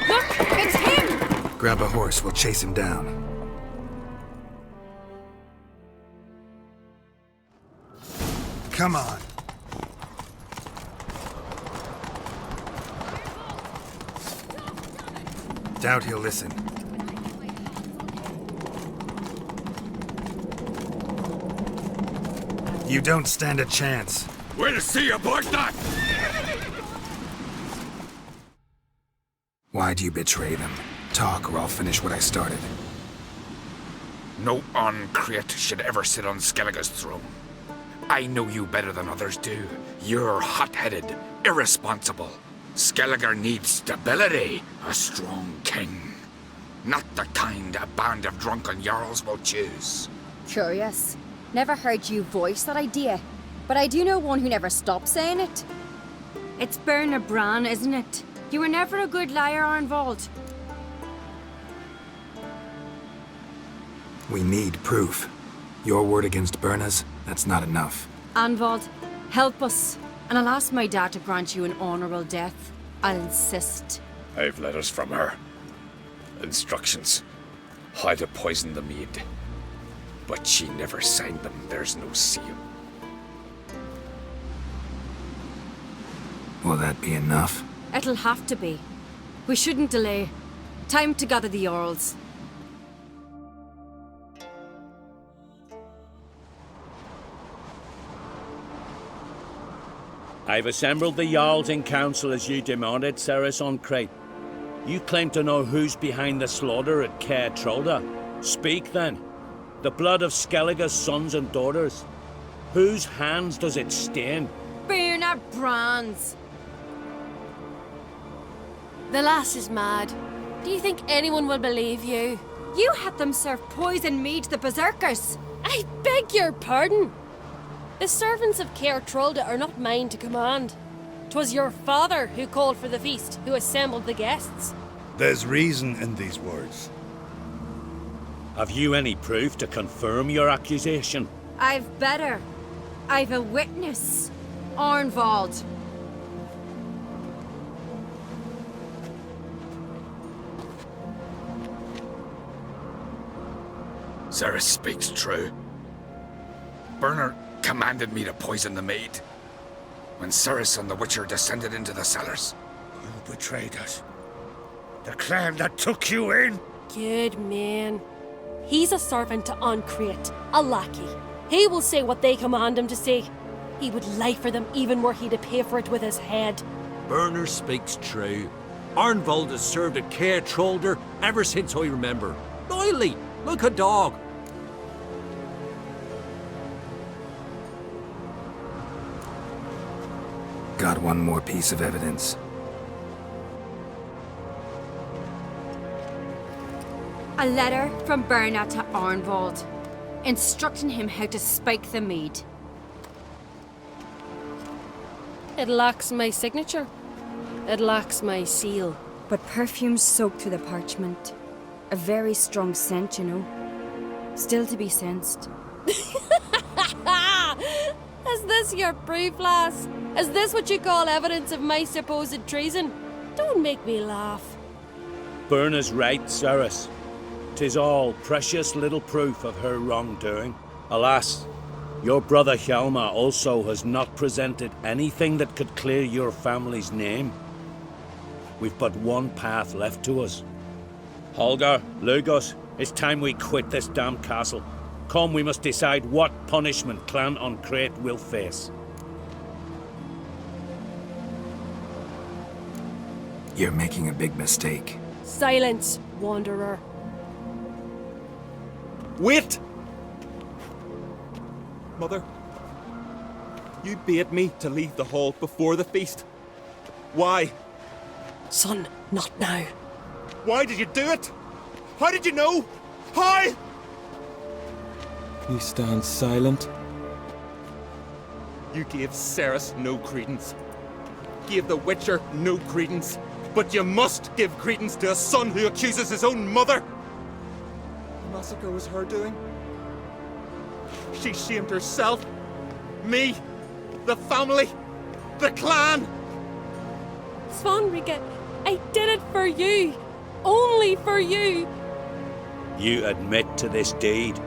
Look, it's him! Grab a horse, we'll chase him down. Come on. Doubt he'll listen. You don't stand a chance. We'll see about that! Why do you betray them? Talk or I'll finish what I started. No Onii-Chan should ever sit on Skellige's throne. I know you better than others do. You're hot-headed, irresponsible. Skellige needs stability, a strong king. Not the kind a band of drunken jarls will choose. Curious. Never heard you voice that idea. But I do know one who never stops saying it. It's Bernard Bran, isn't it? You were never a good liar, Arnvald. We need proof. Your word against Berna's, that's not enough. Arnvald, help us. And I'll ask my dad to grant you an honourable death. I'll insist. I've letters from her. Instructions. How to poison the mead. But she never signed them. There's no seal. Will that be enough? It'll have to be. We shouldn't delay. Time to gather the Jarls. I've assembled the Jarls in council as you demanded, Ceres Onii-Chan. You claim to know who's behind the slaughter at Caer Trolda. Speak then. The blood of Skellige's sons and daughters. Whose hands does it stain? Bernard Bran's. The lass is mad. Do you think anyone will believe you? You had them serve poison mead to the berserkers. I beg your pardon. The servants of Caer Trolda are not mine to command. 'Twas your father who called for the feast, who assembled the guests. There's reason in these words. Have you any proof to confirm your accusation? I've better. I've a witness. Arnvald. Ceres speaks true. Bernard commanded me to poison the maid. When Ceres and the Witcher descended into the cellars. You betrayed us. The clan that took you in. Good man. He's a servant to Onii-Chan, a lackey. He will say what they command him to say. He would lie for them even were he to pay for it with his head. Bernard speaks true. Arnvald has served at Caer Trolda ever since I remember. Loyally, like a dog. Got one more piece of evidence. A letter from Bernard to Arnvald, instructing him how to spike the mead. It lacks my signature. It lacks my seal. But perfume soaked through the parchment. A very strong scent, you know. Still to be sensed. Is this your proof, lass? Is this what you call evidence of my supposed treason? Don't make me laugh. Berna's right, Ceres. 'Tis all precious little proof of her wrongdoing. Alas, your brother Hjalmar also has not presented anything that could clear your family's name. We've but one path left to us. Holger, Lugos, it's time we quit this damn castle. Come, we must decide what punishment Clan Onii-Chan will face. You're making a big mistake. Silence, wanderer. Wait! Mother, you bade me to leave the hall before the feast. Why? Son, not now. Why did you do it? How did you know? How? He stands silent. You gave Ceres no credence. Gave the Witcher no credence. But you must give credence to a son who accuses his own mother. The massacre was her doing. She shamed herself, me, the family, the clan. Svanrige, I did it for you. Only for you. You admit to this deed.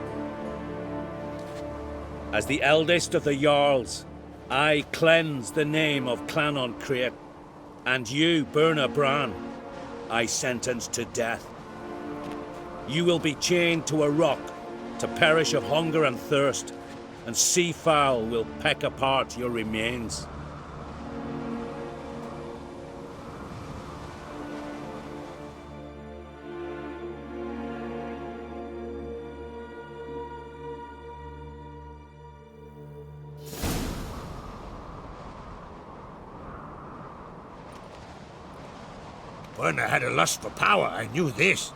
As the eldest of the Jarls, I cleanse the name of Clan Onii-Chan, and you, Burna Bran, I sentence to death. You will be chained to a rock to perish of hunger and thirst, and sea fowl will peck apart your remains. Burna had a lust for power, I knew this.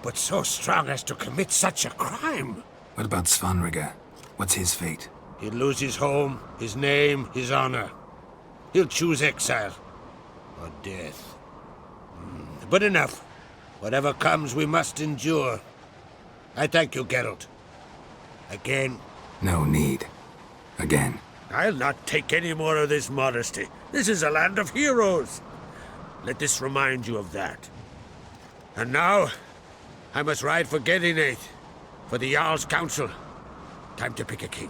But so strong as to commit such a crime. What about Svanrige? What's his fate? He'll lose his home, his name, his honor. He'll choose exile. Or death. But enough. Whatever comes, we must endure. I thank you, Geralt. Again. No need. Again. I'll not take any more of this modesty. This is a land of heroes. Let this remind you of that. And now, I must ride for Gedinate, for the Jarl's Council. Time to pick a king.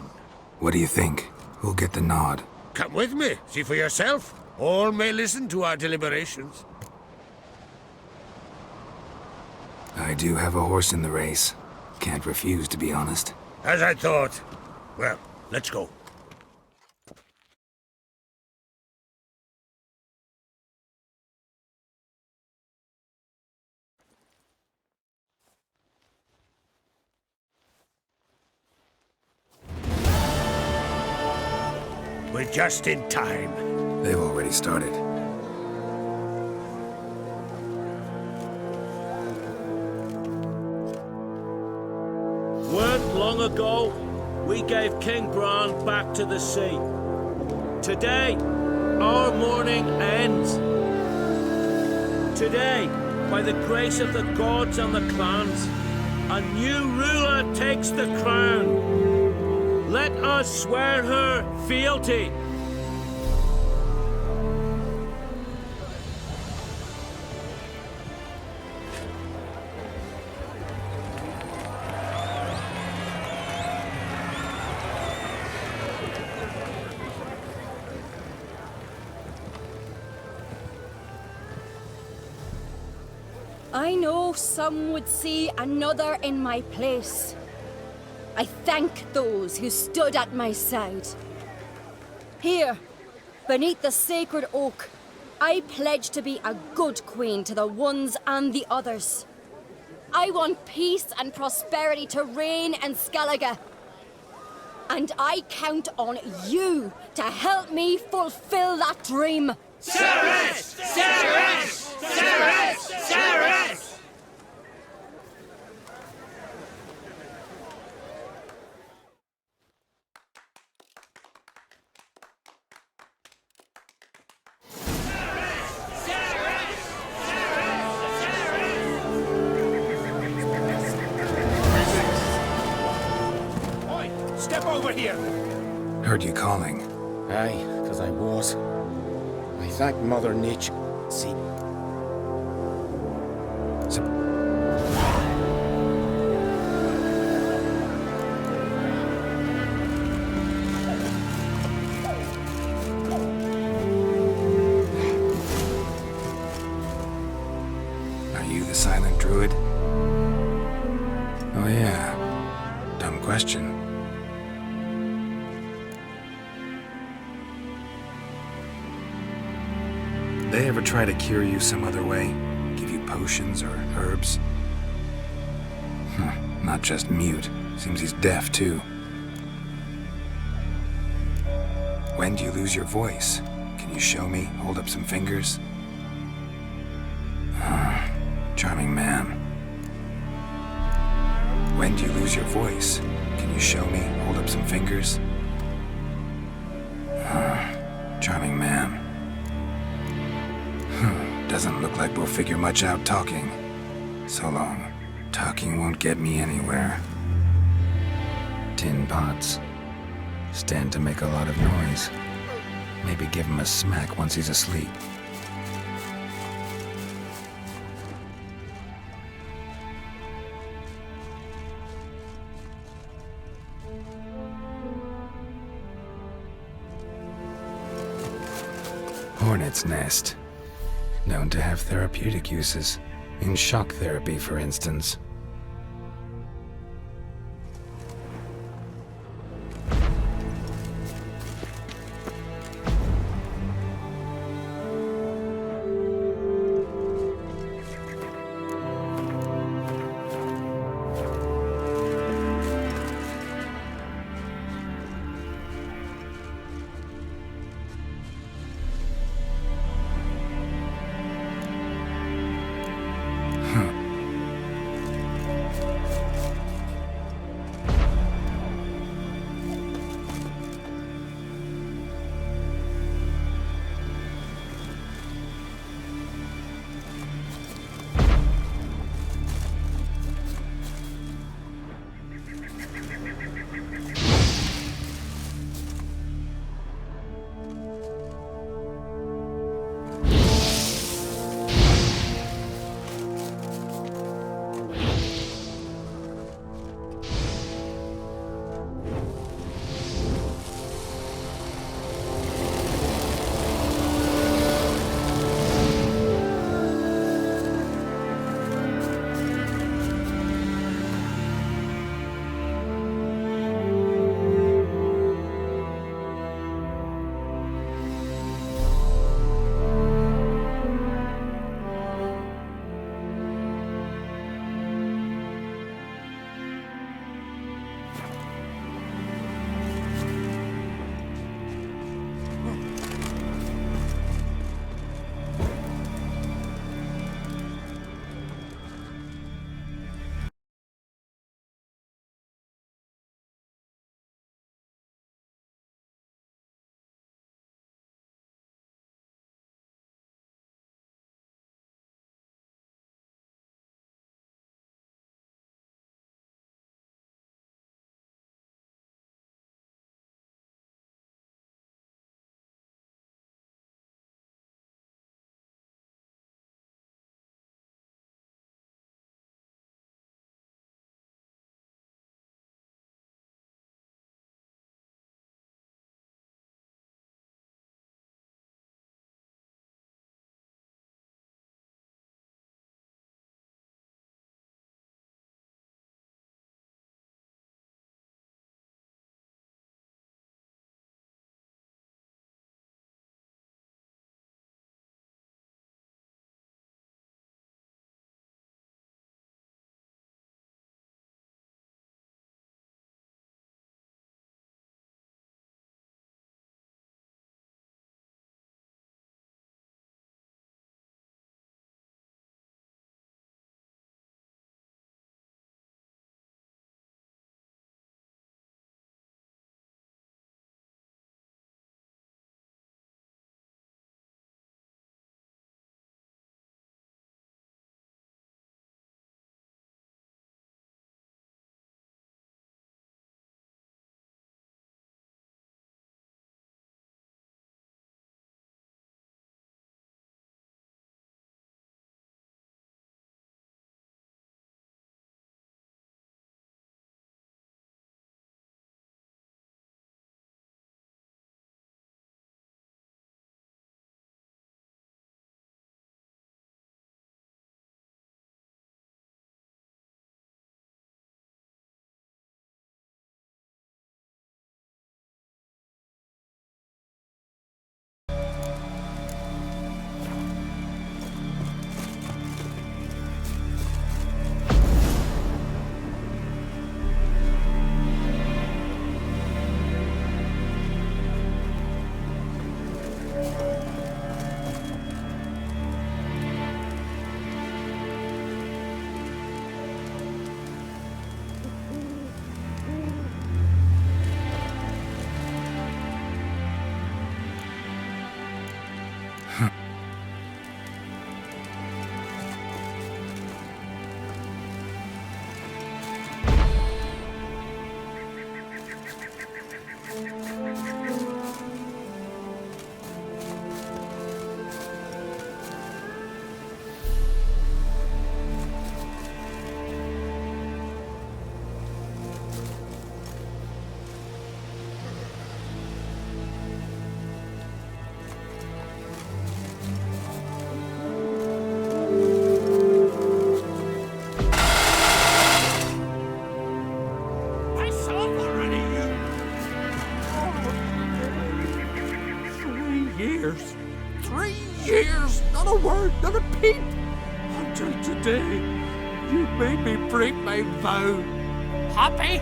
What do you think? Who'll get the nod? Come with me, see for yourself. All may listen to our deliberations. I do have a horse in the race. Can't refuse, to be honest. As I thought. Well, let's go. We're just in time. They've already started. Weren't long ago, we gave King Bran back to the sea. Today, our mourning ends. Today, by the grace of the gods and the clans, a new ruler takes the crown. Let us swear her fealty. I know some would see another in my place. I thank those who stood at my side. Here, beneath the sacred oak, I pledge to be a good queen to the ones and the others. I want peace and prosperity to reign in Skellige. And I count on you to help me fulfill that dream. Ceres! Ceres! Ceres! Ceres! Step over here! Heard you calling. Aye, 'cause I was. I thank Mother Nature. See. Are you the silent druid? Oh yeah. Dumb question. They ever try to cure you some other way? Give you potions or herbs? Not just mute. Seems he's deaf, too. When do you lose your voice? Can you show me? Hold up some fingers? Charming man. When do you lose your voice? Can you show me? Hold up some fingers? Charming man. Doesn't look like we'll figure much out talking. So long. Talking won't get me anywhere. Tin pots. Stand to make a lot of noise. Maybe give him a smack once he's asleep. hornet's nest. Known to have therapeutic uses. In shock therapy, for instance. years. 3 years! Not a word, not a peep! Until today, you made me break my vow. Happy?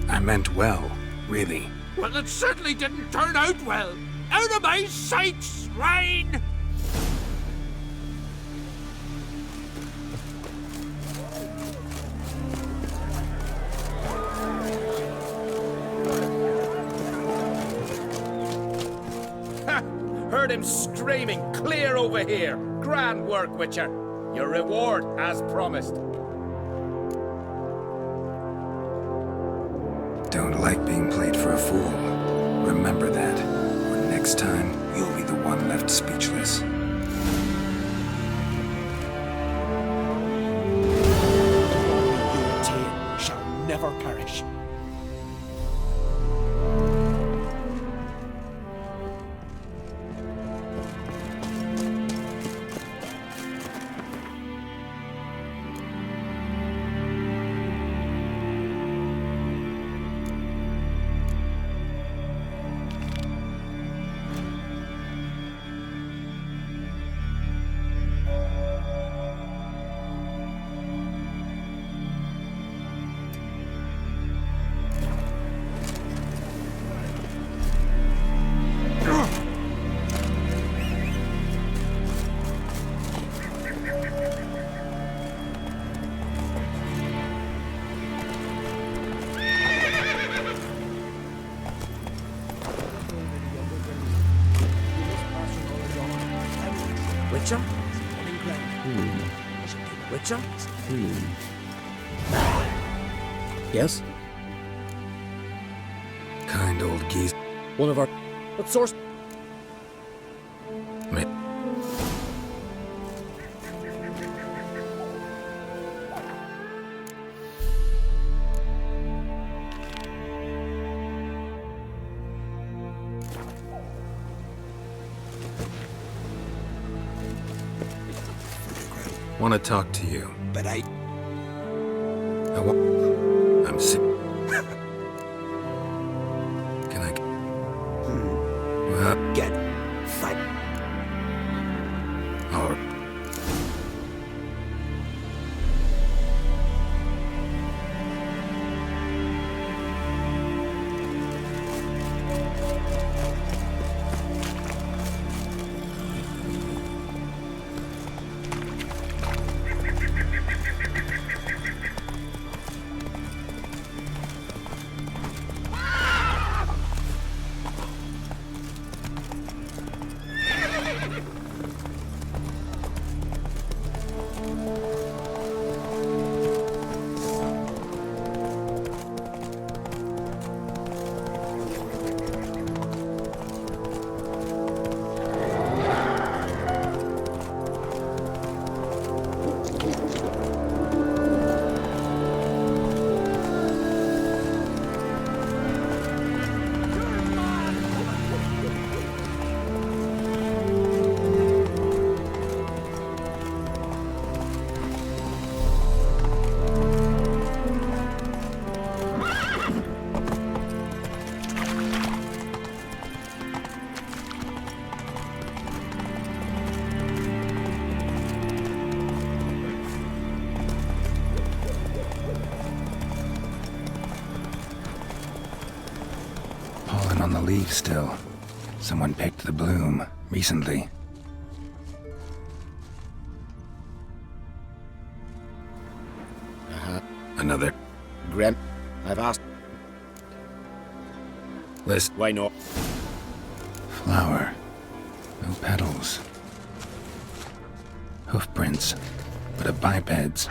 I meant well, really. Well, it certainly didn't turn out well. Out of my sight, swine! Heard him screaming clear over here. Grand work, Witcher. Your reward, as promised. Don't like being played for a fool. Remember that. Or next time, you'll be the one left speechless. Your tale shall never perish. Witcher? Witcher? Yes? Kind old geese. One of our... What source? Want to talk to you. But I'm sick. Can I... Well... Get... Fight. Or... Pollen on the leaves still. Someone picked the bloom recently. Another. Graham, I've asked... List. Why not? Flower. No petals. Hoofprints, but a biped's.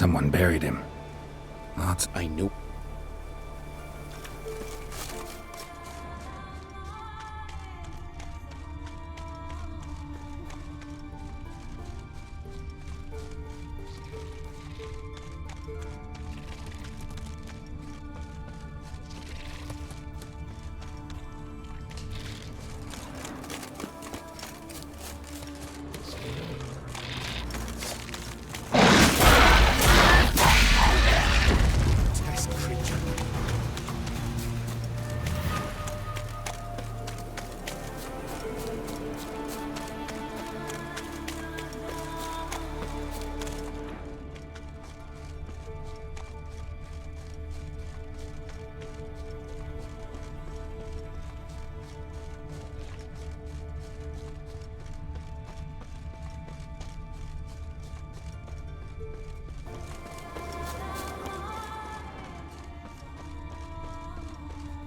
Someone buried him. Lots. I know.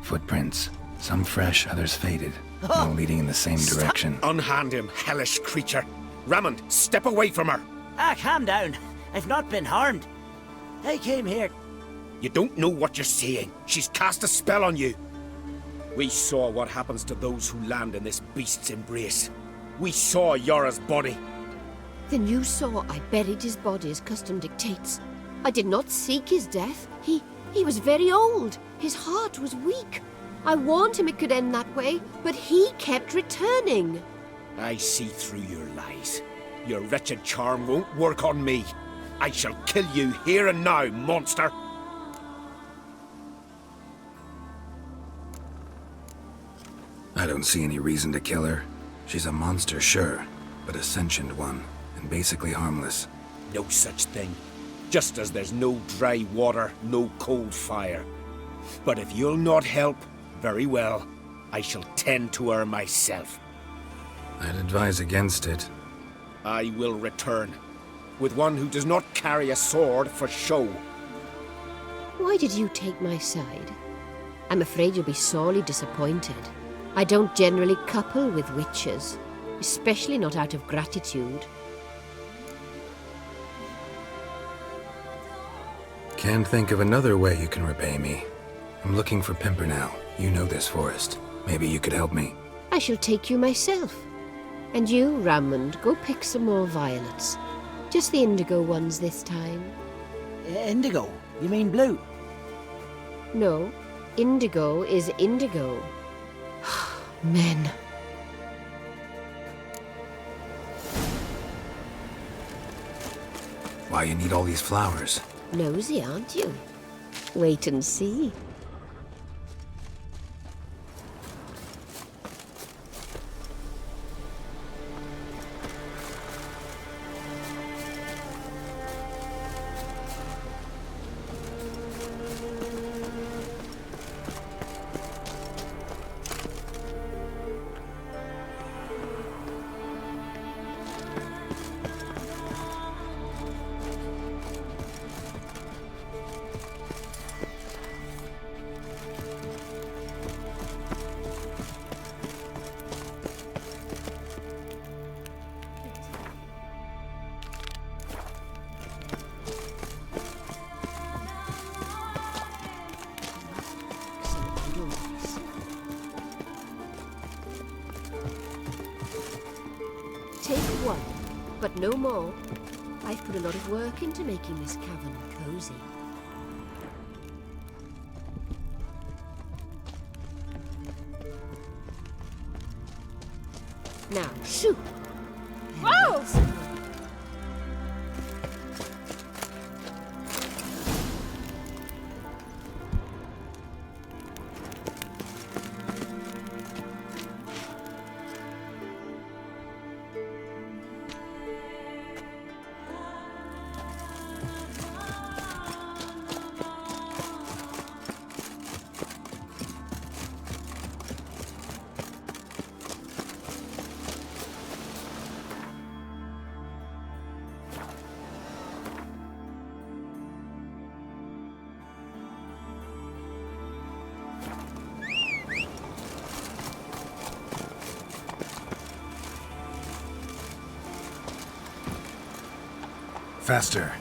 Footprints. Some fresh, others faded. All leading in the same direction. Unhand him, hellish creature. Raymond, step away from her. Ah, calm down. I've not been harmed. I came here. You don't know what you're saying. She's cast a spell on you. We saw what happens to those who land in this beast's embrace. We saw Yara's body. Then you saw I buried his body as custom dictates. I did not seek his death. He was very old. His heart was weak. I warned him it could end that way, but he kept returning. I see through your lies. Your wretched charm won't work on me. I shall kill you here and now, monster! I don't see any reason to kill her. She's a monster, sure, but a sentient one, and basically harmless. No such thing. Just as there's no dry water, no cold fire. But if you'll not help, very well. I shall tend to her myself. I'd advise against it. I will return, with one who does not carry a sword for show. Why did you take my side? I'm afraid you'll be sorely disappointed. I don't generally couple with witches, especially not out of gratitude. Can't think of another way you can repay me. I'm looking for Pimpernel. You know this forest. Maybe you could help me. I shall take you myself. And you, Raymond, go pick some more violets. Just the indigo ones this time. Indigo? You mean blue? No, indigo is indigo. Men. Why you need all these flowers? Nosy, aren't you? Wait and see. Take one, but no more. I've put a lot of work into making this cavern cozy. Now, shoot! Whoa! Faster.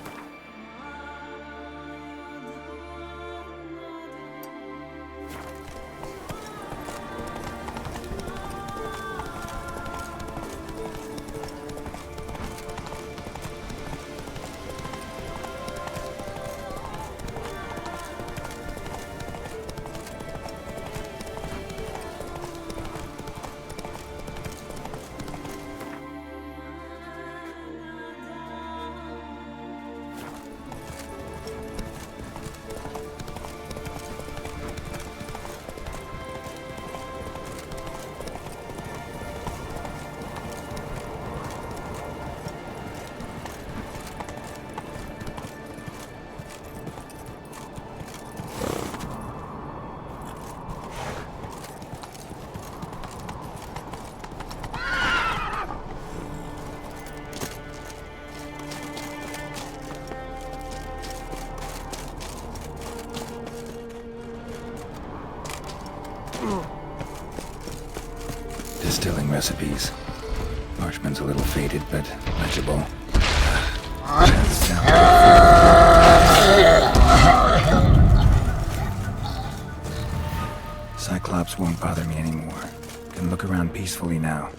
Distilling recipes. Parchment's a little faded, but legible. Cyclops won't bother me anymore. Can look around peacefully now.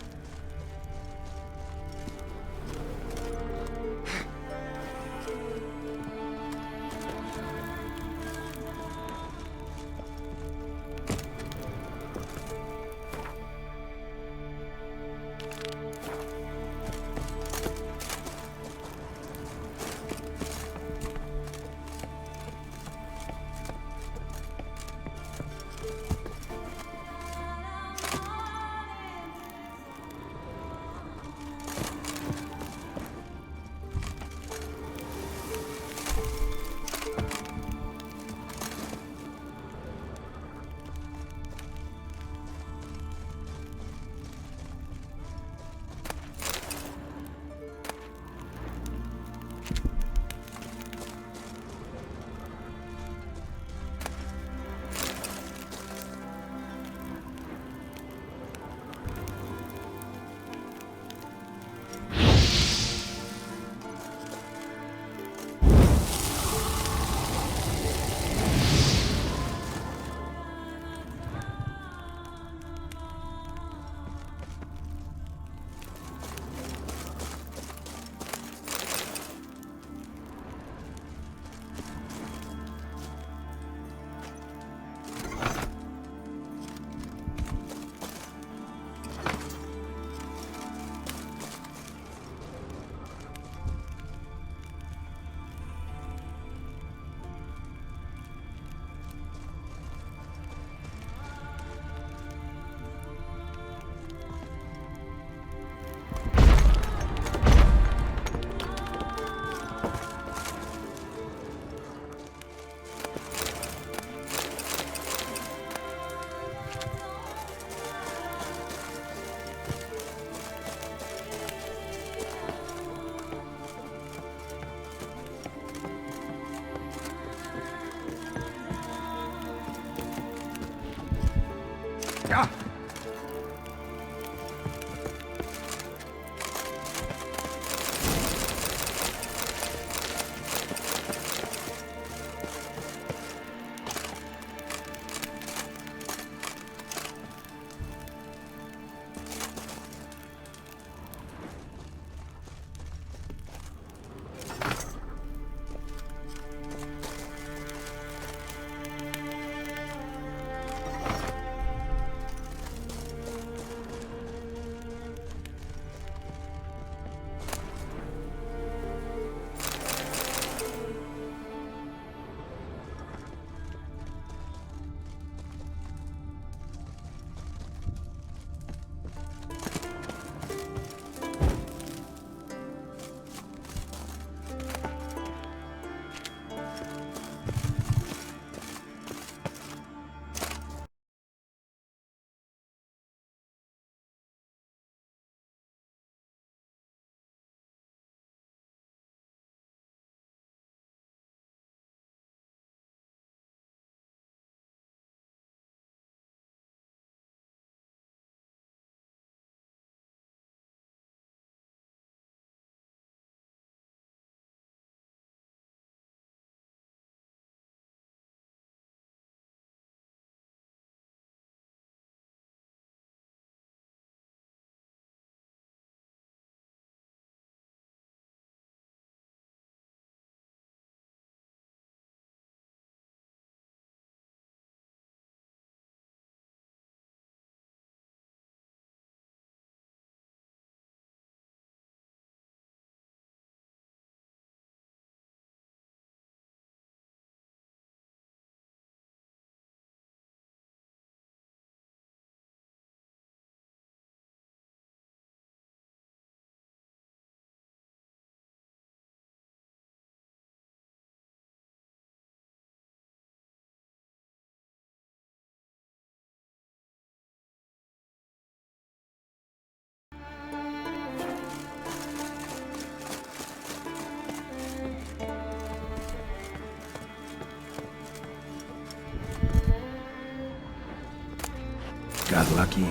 Got lucky.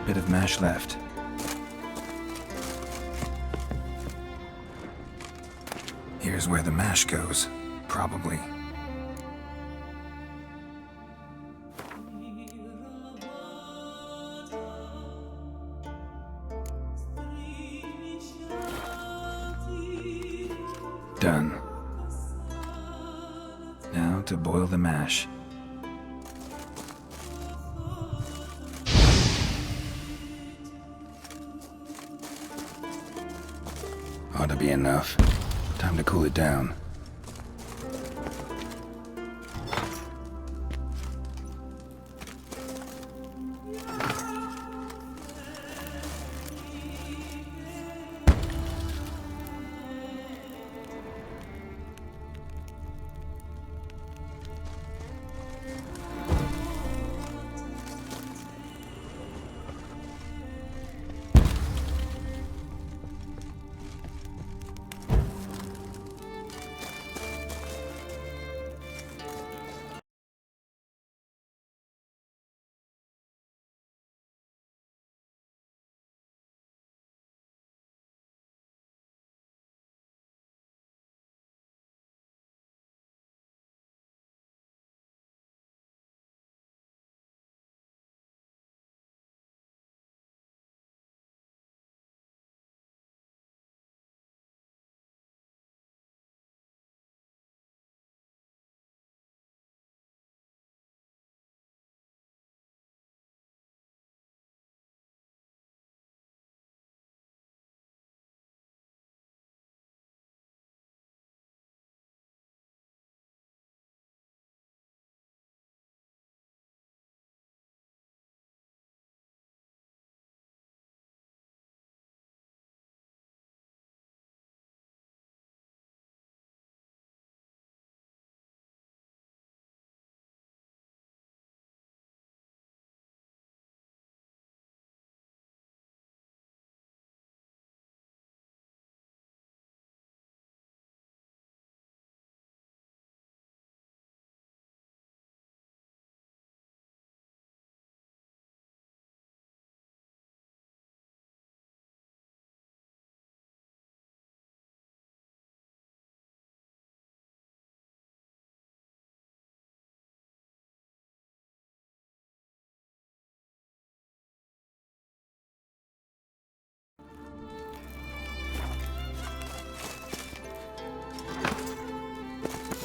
bit of mash left. Here's where the mash goes, probably. Done. Now to boil the mash. Ought to be enough. Time to cool it down.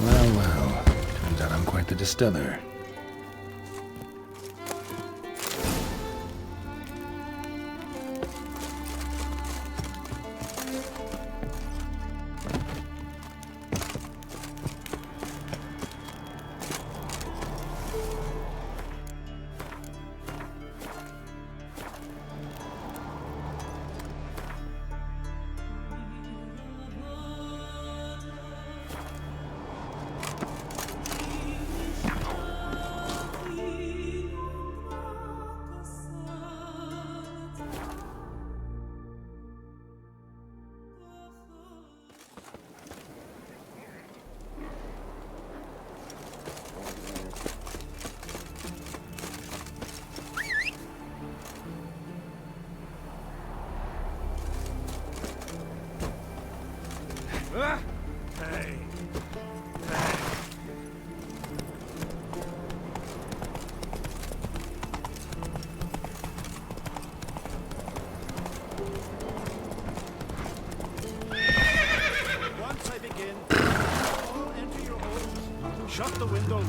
Well, well. Turns out I'm quite the distiller. Hey. Once I begin, all enter your homes. Shut the windows.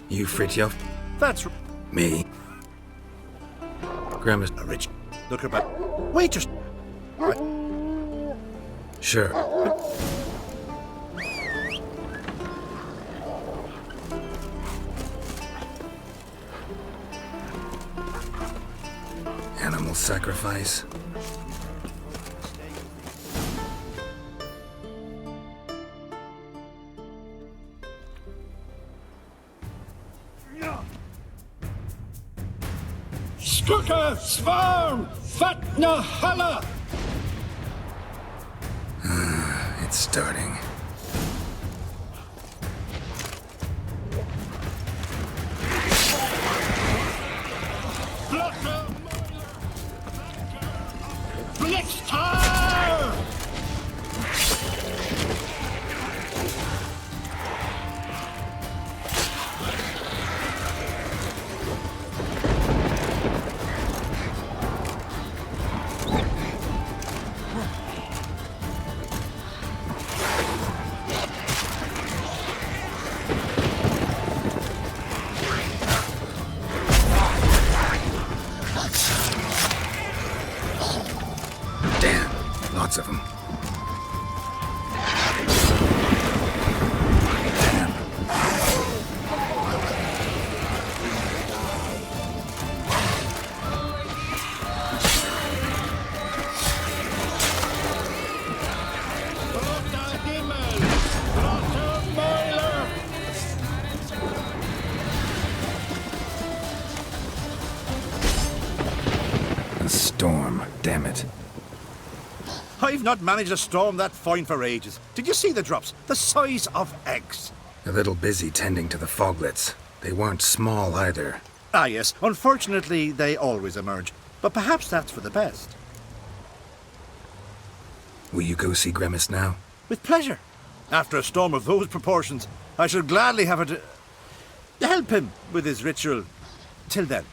You Fritjof? That's Me? Grandma's a rich. Look about. Wait just. Sure. Animal sacrifice. Skuka Svarm Fatna Hala. It's starting. Blitztal! Damn, lots of them. A storm, damn it. I've not managed a storm that fine for ages. Did you see the drops? The size of eggs. A little busy tending to the foglets. They weren't small either. Ah, yes. Unfortunately, they always emerge. But perhaps that's for the best. Will you go see Grimace now? With pleasure. After a storm of those proportions, I shall gladly have it to help him with his ritual. Till then.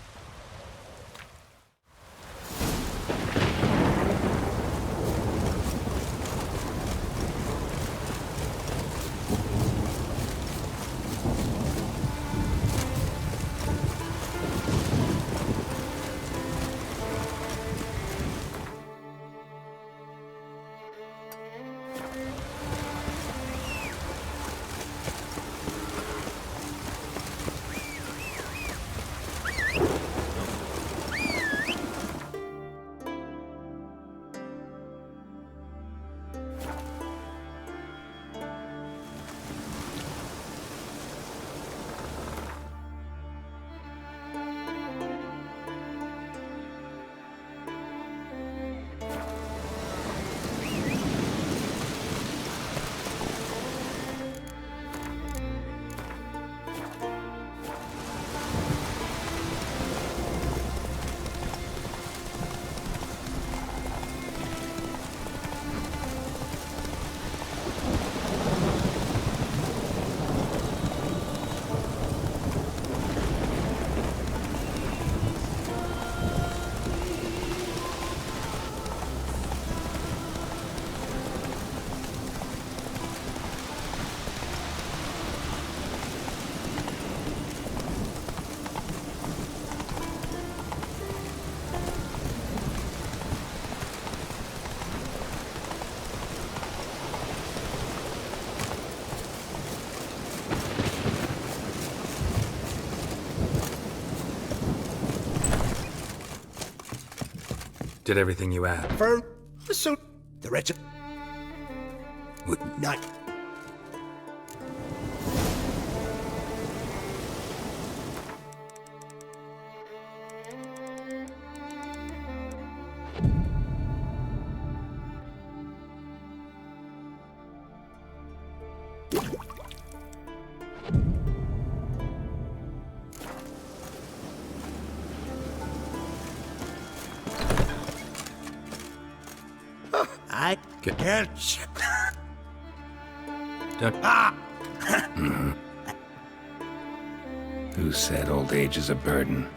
Did everything you asked? Fern, the suit, the wretched. Not. I can't. Who said old age is a burden?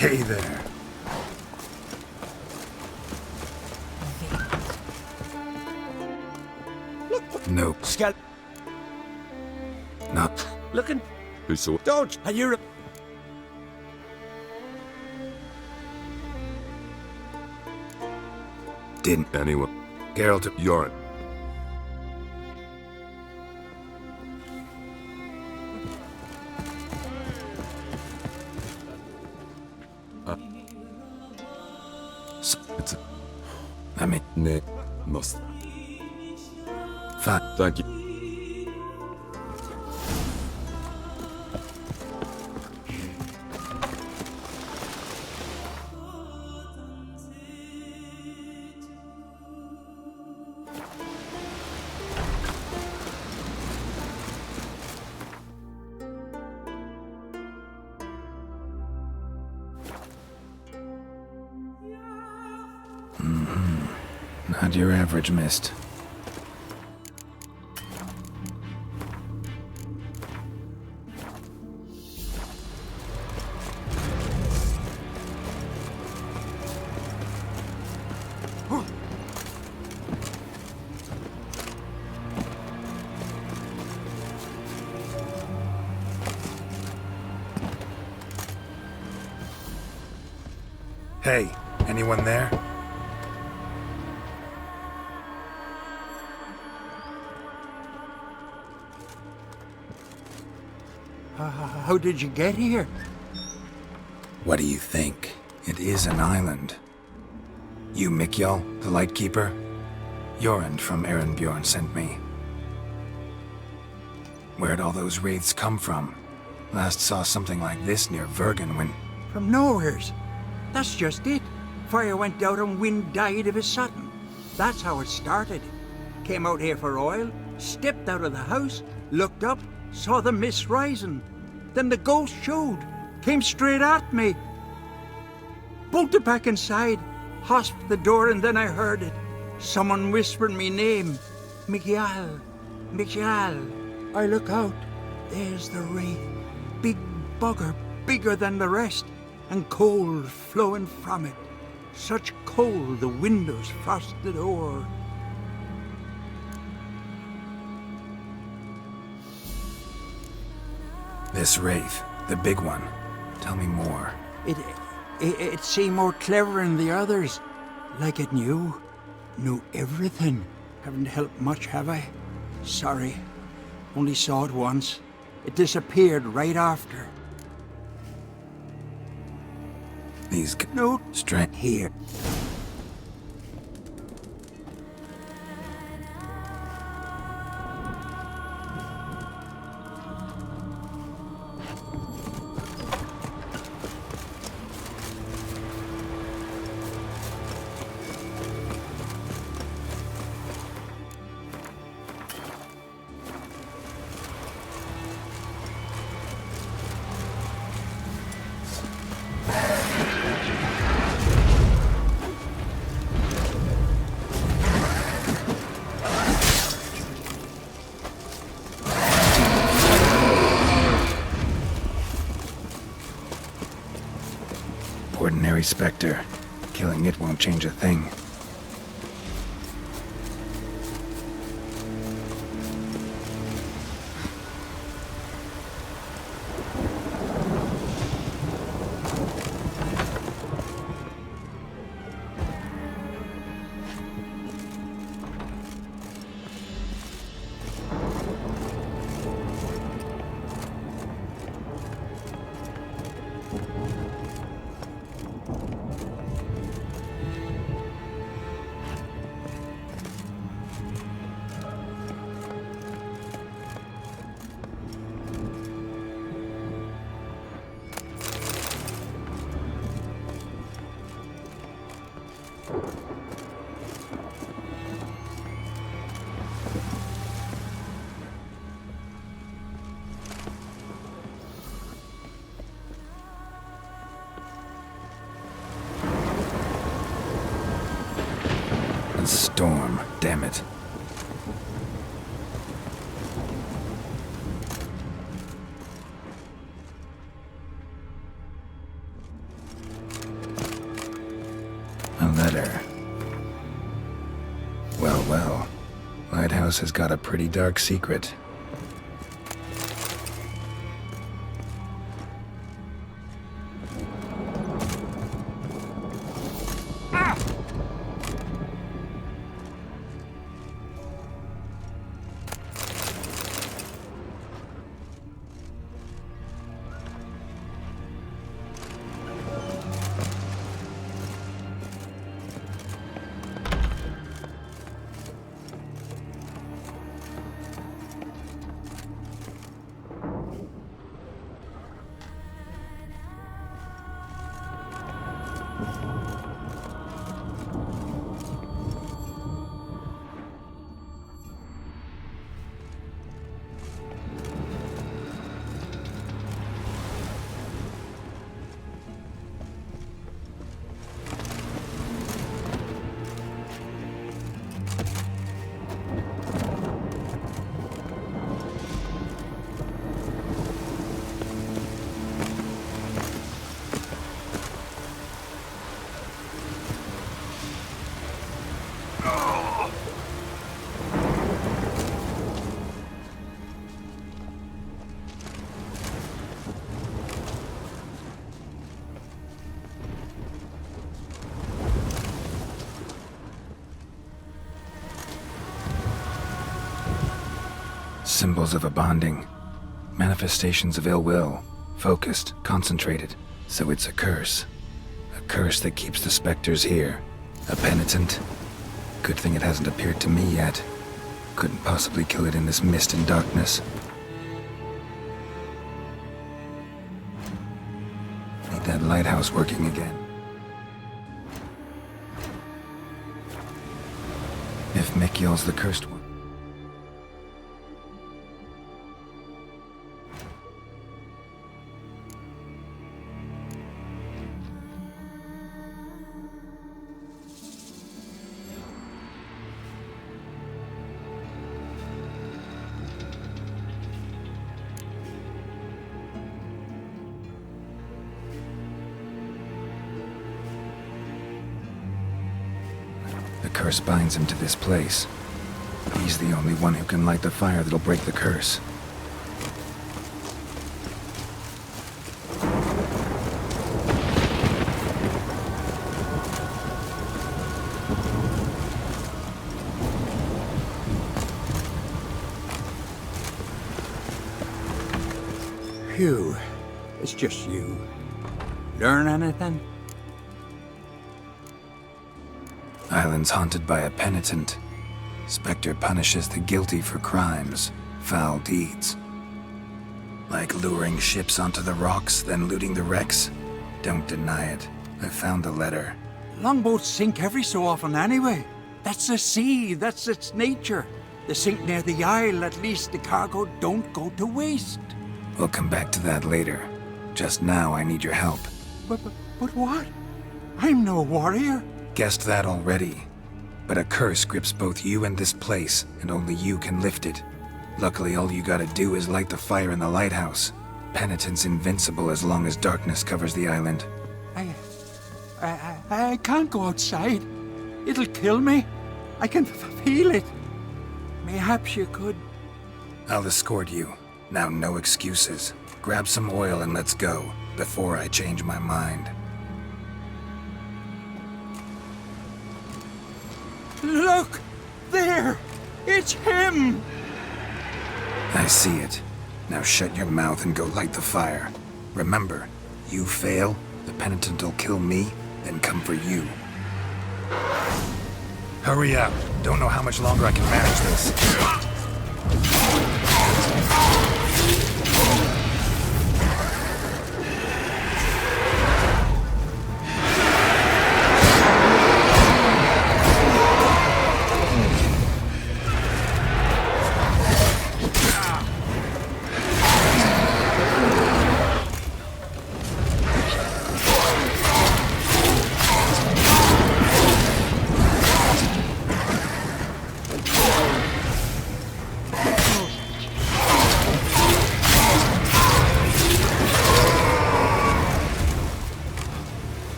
Hey there. Nope. Not. Looking. Who saw? Dodge! And you're. Didn't. Anyone? Geralt, You're. It's. I mean, Nick must. fine. Thank you. Not your average mist. Hey, anyone there? How did you get here? What do you think? It is an island. You Mikjal, the Lightkeeper? Jorund from Erenbjorn sent me. Where'd all those wraiths come from? Last saw something like this near Vergen when... From nowheres. That's just it. Fire went out and wind died of a sudden. That's how it started. Came out here for oil, stepped out of the house, looked up, saw the mist rising. Then the ghost showed, came straight at me. Bolted back inside, hosped the door, and then I heard it. Someone whispered me name. Mikjal. Mikjal. I look out. There's the wraith. Big bugger, bigger than the rest, and cold flowing from it. Such cold the windows frosted o'er. This wraith, the big one. Tell me more. It seemed more clever than the others. Like it knew everything. Haven't helped much, have I? Sorry. Only saw it once. It disappeared right after. These... No. Strength. Here. Ordinary specter. Killing it won't change a thing. A storm, damn it. Well, well. Lighthouse has got a pretty dark secret. Symbols of a bonding. Manifestations of ill will. Focused, concentrated. So it's a curse. A curse that keeps the specters here. A penitent. Good thing it hasn't appeared to me yet. Couldn't possibly kill it in this mist and darkness. Need that lighthouse working again. If Mikyol's the cursed one. The curse binds him to this place. He's the only one who can light the fire that'll break the curse. Phew. It's just you. Learn anything? Island's haunted by a penitent. Spectre punishes the guilty for crimes, foul deeds. Like luring ships onto the rocks, then looting the wrecks. Don't deny it. I found the letter. Longboats sink every so often anyway. That's the sea, that's its nature. They sink near the isle, at least the cargo don't go to waste. We'll come back to that later. Just now, I need your help. But what? I'm no warrior. Guessed that already. But a curse grips both you and this place, and only you can lift it. Luckily, all you gotta do is light the fire in the lighthouse. Penitent's invincible as long as darkness covers the island. I can't go outside. It'll kill me. I can feel it. Mayhaps you could. I'll escort you. Now, no excuses. Grab some oil and let's go, before I change my mind. Look! There! It's him! I see it. Now shut your mouth and go light the fire. Remember, you fail, the penitent will kill me, then come for you. Hurry up. Don't know how much longer I can manage this.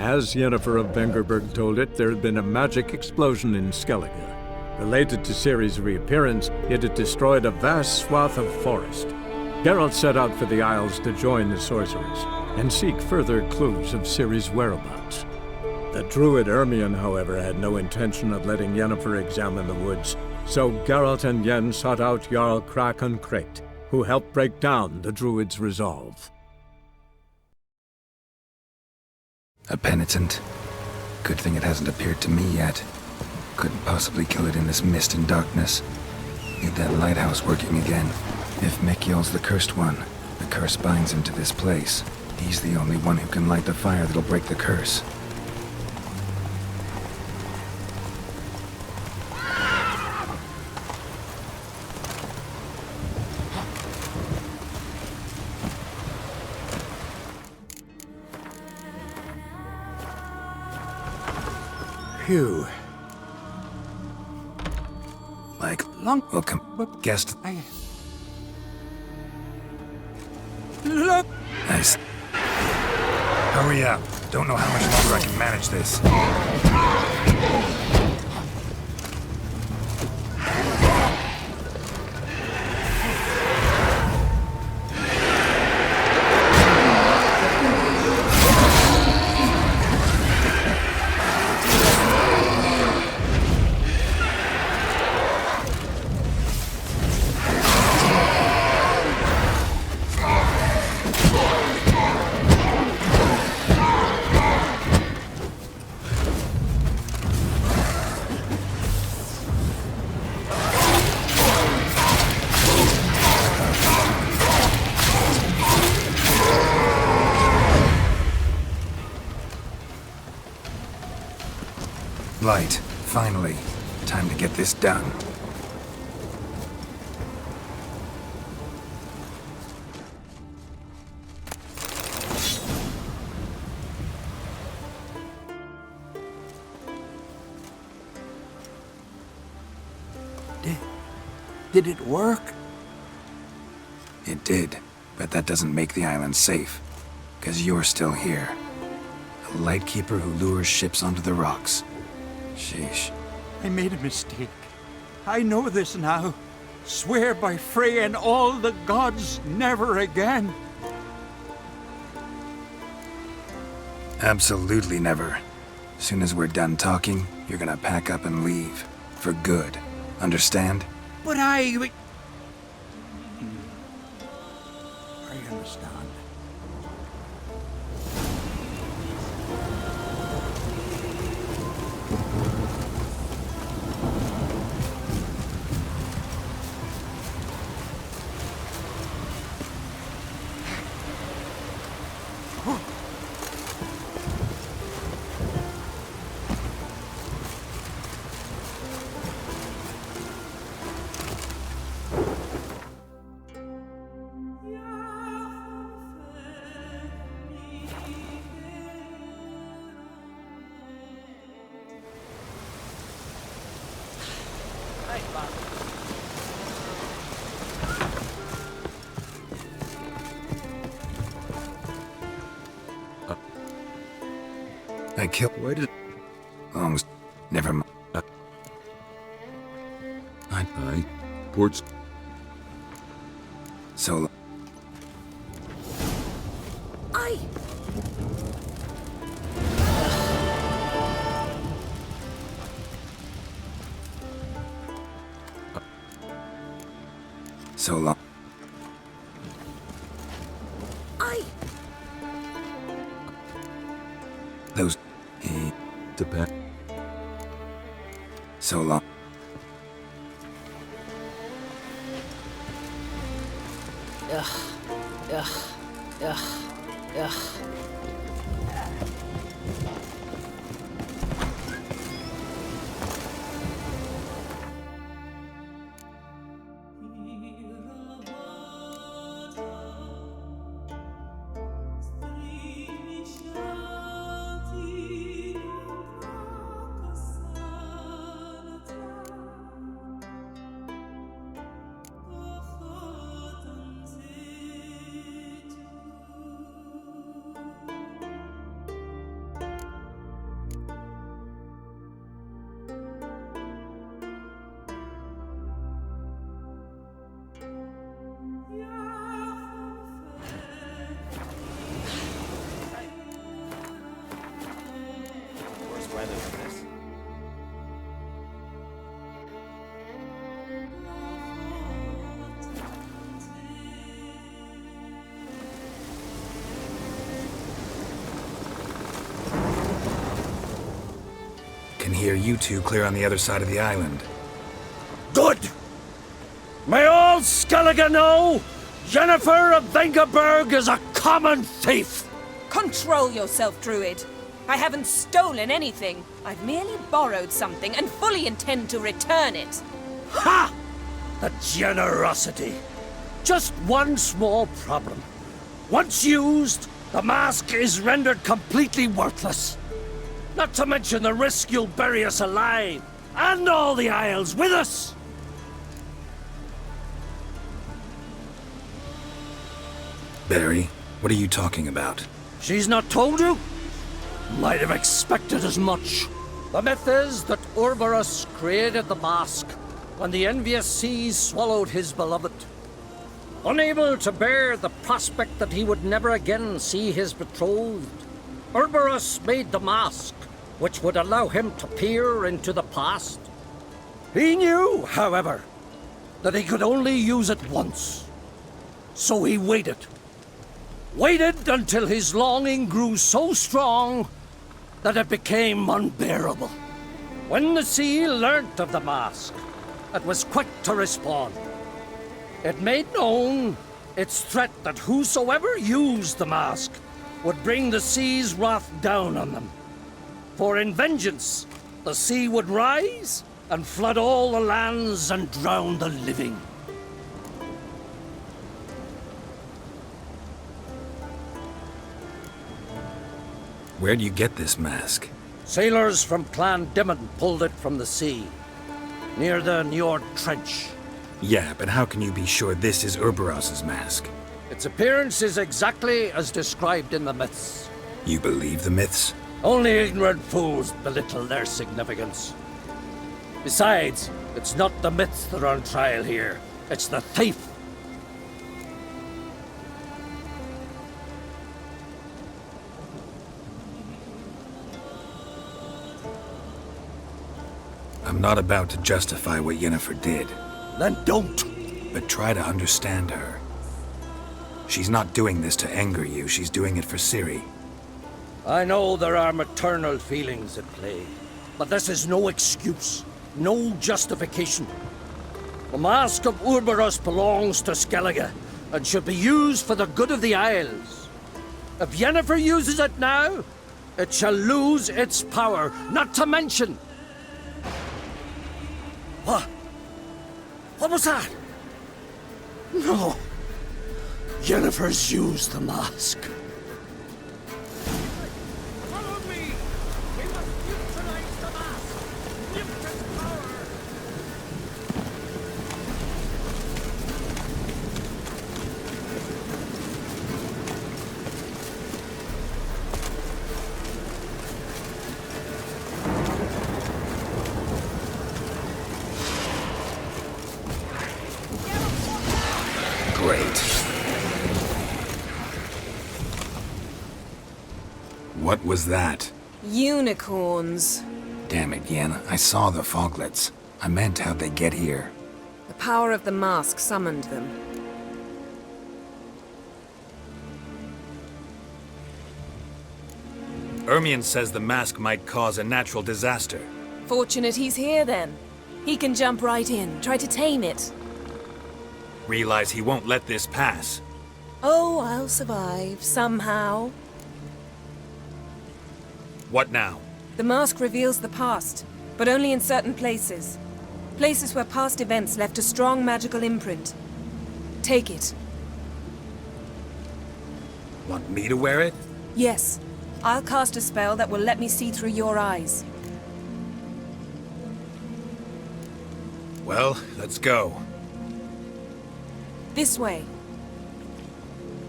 As Yennefer of Vengerberg told it, there had been a magic explosion in Skellige. Related to Ciri's reappearance, it had destroyed a vast swath of forest. Geralt set out for the Isles to join the sorcerers and seek further clues of Ciri's whereabouts. The druid Ermion, however, had no intention of letting Yennefer examine the woods, so Geralt and Yen sought out Jarl Krakon Krayt, who helped break down the druid's resolve. A penitent. Good thing it hasn't appeared to me yet. Couldn't possibly kill it in this mist and darkness. Need that lighthouse working again. If Mekiel's the cursed one, the curse binds him to this place. He's the only one who can light the fire that'll break the curse. Phew. Like, Long... welcome, guest. Look! Nice. Hurry up. Don't know how much longer I can manage this. Light. Finally. Time to get this done. Did it work? It did, but that doesn't make the island safe. 'Cause you're still here. A lightkeeper who lures ships onto the rocks. Sheesh. I made a mistake. I know this now. Swear by Frey and all the gods, never again. Absolutely never. Soon as we're done talking, you're gonna pack up and leave. For good. Understand? But I understand. I killed... Why did... Almost... Never mind. I... Ports... So... I... So long. Those... The back. So long. Ugh. Worst weather than this. Can hear you two clear on the other side of the island. Good! May all Skellige know Jennifer of Vengerberg is a common thief! Control yourself, Druid. I haven't stolen anything. I've merely borrowed something and fully intend to return it. Ha! The generosity. Just one small problem. Once used, the mask is rendered completely worthless. Not to mention the risk you'll bury us alive, and all the Isles with us! Barry, what are you talking about? She's not told you? Might have expected as much. The myth is that Urberus created the mask when the envious seas swallowed his beloved. Unable to bear the prospect that he would never again see his betrothed, Urberus made the mask, which would allow him to peer into the past. He knew, however, that he could only use it once. So he waited. Waited until his longing grew so strong that it became unbearable. When the sea learnt of the mask, it was quick to respond. It made known its threat that whosoever used the mask would bring the sea's wrath down on them. For in vengeance, the sea would rise and flood all the lands and drown the living. Where'd you get this mask? Sailors from Clan Dimon pulled it from the sea, near the Njord Trench. Yeah, but how can you be sure this is Urberos's mask? Its appearance is exactly as described in the myths. You believe the myths? Only ignorant fools belittle their significance. Besides, it's not the myths that are on trial here. It's the thief. I'm not about to justify what Yennefer did. Then don't. But try to understand her. She's not doing this to anger you, she's doing it for Ciri. I know there are maternal feelings at play, but this is no excuse, no justification. The Mask of Urberus belongs to Skellige, and should be used for the good of the Isles. If Yennefer uses it now, it shall lose its power, not to mention... What? What was that? No. Yennefer's used the mask. Follow me! We must neutralize the mask! Lift its power! Great. What was that? Unicorns. Damn it, Yen. I saw the foglets. I meant how'd they get here. The power of the mask summoned them. Ermion says the mask might cause a natural disaster. Fortunate he's here, then. He can jump right in, try to tame it. Realize he won't let this pass. Oh, I'll survive, somehow. What now? The mask reveals the past, but only in certain places. Places where past events left a strong magical imprint. Take it. Want me to wear it? Yes. I'll cast a spell that will let me see through your eyes. Well, let's go. This way.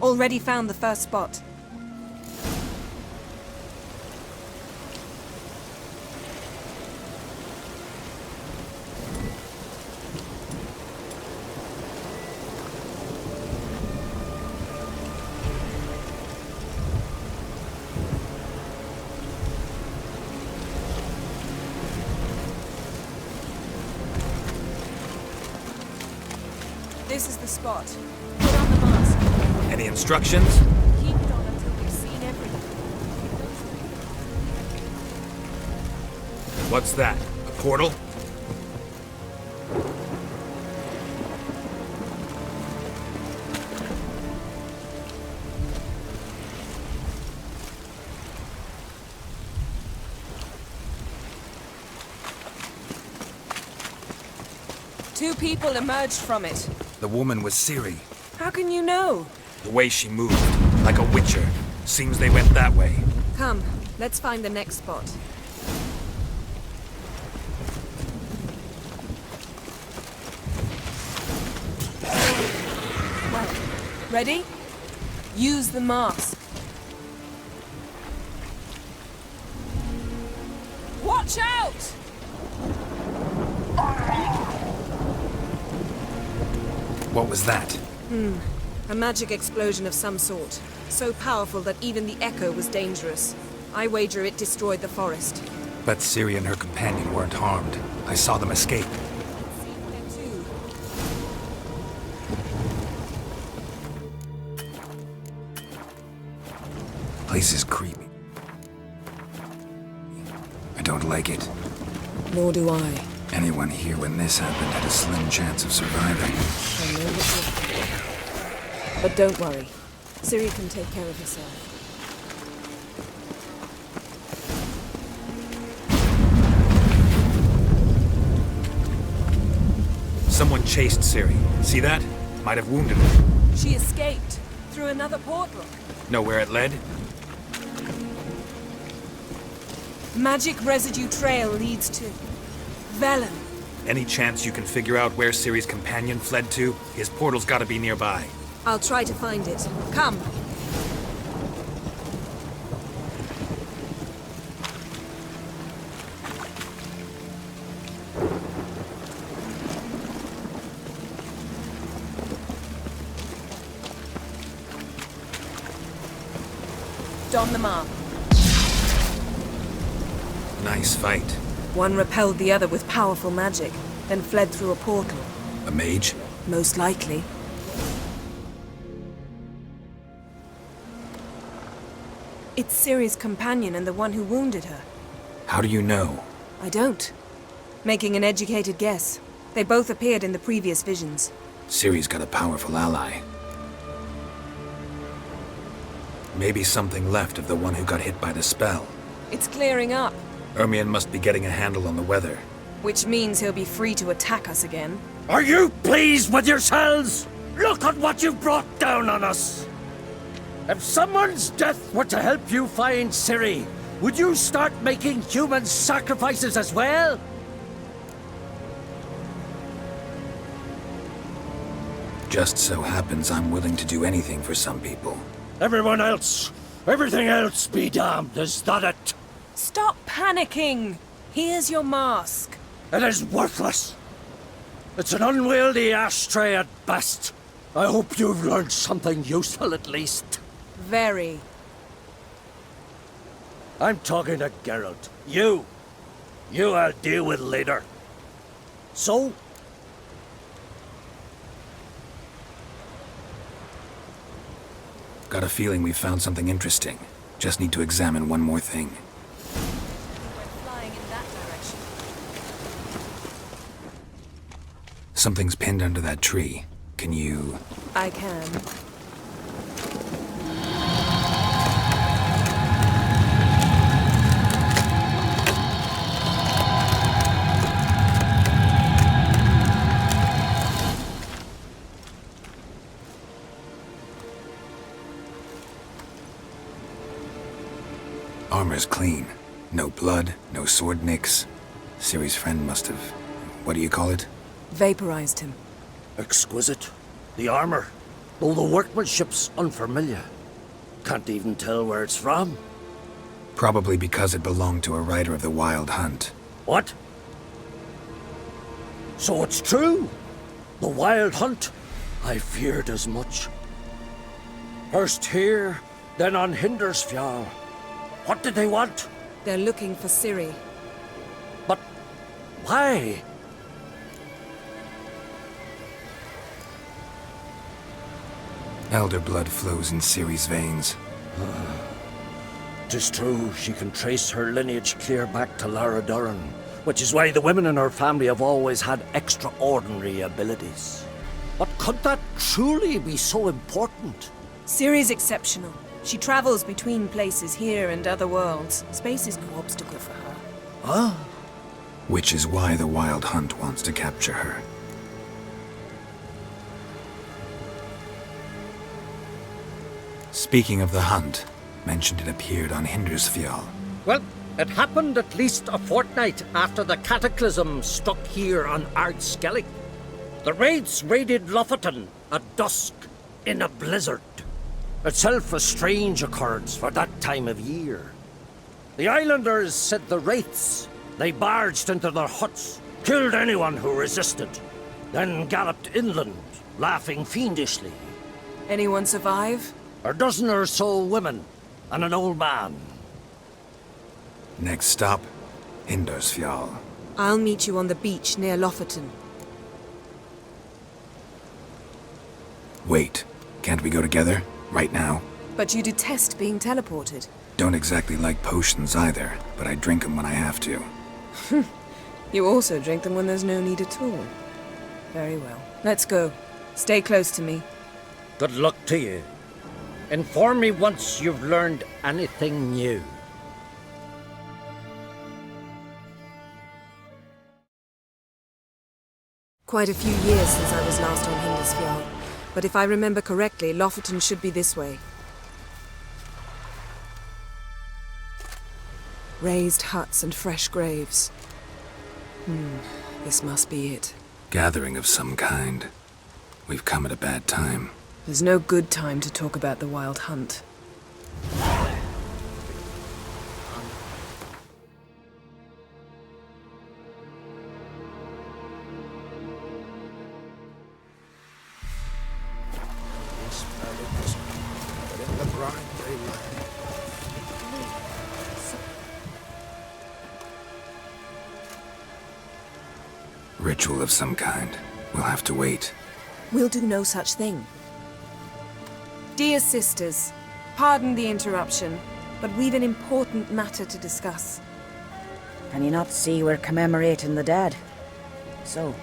Already found the first spot. This is the spot. Put on the mask. Any instructions? Keep it on until we've seen everything. What's that? A portal? 2 people emerged from it. The woman was Ciri. How can you know? The way she moved, like a witcher. Seems they went that way. Come, let's find the next spot. Well, ready? Use the mask. Watch out! What was that? A magic explosion of some sort. So powerful that even the echo was dangerous. I wager it destroyed the forest. But Ciri and her companion weren't harmed. I saw them escape. Place is creepy. I don't like it. Nor do I. Anyone here when this happened had a slim chance of surviving. I know what you're thinking. But don't worry. Ciri can take care of herself. Someone chased Ciri. See that? Might have wounded her. She escaped through another portal. Know where it led? Magic residue trail leads to Velen. Any chance you can figure out where Ciri's companion fled to? His portal's gotta be nearby. I'll try to find it. Come. Don the mark. Nice fight. One repelled the other with powerful magic, then fled through a portal. A mage? Most likely. It's Ciri's companion and the one who wounded her. How do you know? I don't. Making an educated guess. They both appeared in the previous visions. Ciri's got a powerful ally. Maybe something left of the one who got hit by the spell. It's clearing up. Ermion must be getting a handle on the weather. Which means he'll be free to attack us again. Are you pleased with yourselves? Look at what you've brought down on us! If someone's death were to help you find Ciri, would you start making human sacrifices as well? Just so happens I'm willing to do anything for some people. Everyone else, everything else be damned, is that it? Stop panicking! Here's your mask. It is worthless. It's an unwieldy ashtray at best. I hope you've learned something useful at least. Very. I'm talking to Geralt. You I'll deal with later. So? Got a feeling we found something interesting. Just need to examine one more thing. Flying in that direction. Something's pinned under that tree. Can you... I can. Armor's clean. No blood, no sword nicks. Ciri's friend must have... what do you call it? Vaporized him. Exquisite. The armor, though the workmanship's unfamiliar. Can't even tell where it's from. Probably because it belonged to a rider of the Wild Hunt. What? So it's true? The Wild Hunt? I feared as much. First here, then on Hindersfjall. What did they want? They're looking for Ciri. But why? Elder blood flows in Ciri's veins. 'Tis true, she can trace her lineage clear back to Lara Duran, which is why the women in her family have always had extraordinary abilities. But could that truly be so important? Ciri's exceptional. She travels between places here and other worlds. Space is no obstacle for her. Huh? Which is why the Wild Hunt wants to capture her. Speaking of the hunt, mentioned it appeared on Hindersfjall. Well, it happened at least a fortnight after the cataclysm struck here on Ardskellig. The raids raided Lofoten at dusk in a blizzard. Itself a strange occurrence for that time of year. The islanders said the wraiths. They barged into their huts, killed anyone who resisted, then galloped inland, laughing fiendishly. Anyone survive? A dozen or so women, and an old man. Next stop, Hindersfjall. I'll meet you on the beach near Lofoten. Wait, can't we go together? Right now? But you detest being teleported. Don't exactly like potions either, but I drink them when I have to. You also drink them when there's no need at all. Very well. Let's go. Stay close to me. Good luck to you. Inform me once you've learned anything new. Quite a few years since I was last on Hindersfjall, but if I remember correctly, Lofoten should be this way. Raised huts and fresh graves. This must be it. Gathering of some kind. We've come at a bad time. There's no good time to talk about the Wild Hunt. Ritual of some kind. We'll have to wait. We'll do no such thing. Dear sisters, pardon the interruption, but we've an important matter to discuss. Can you not see we're commemorating the dead? So?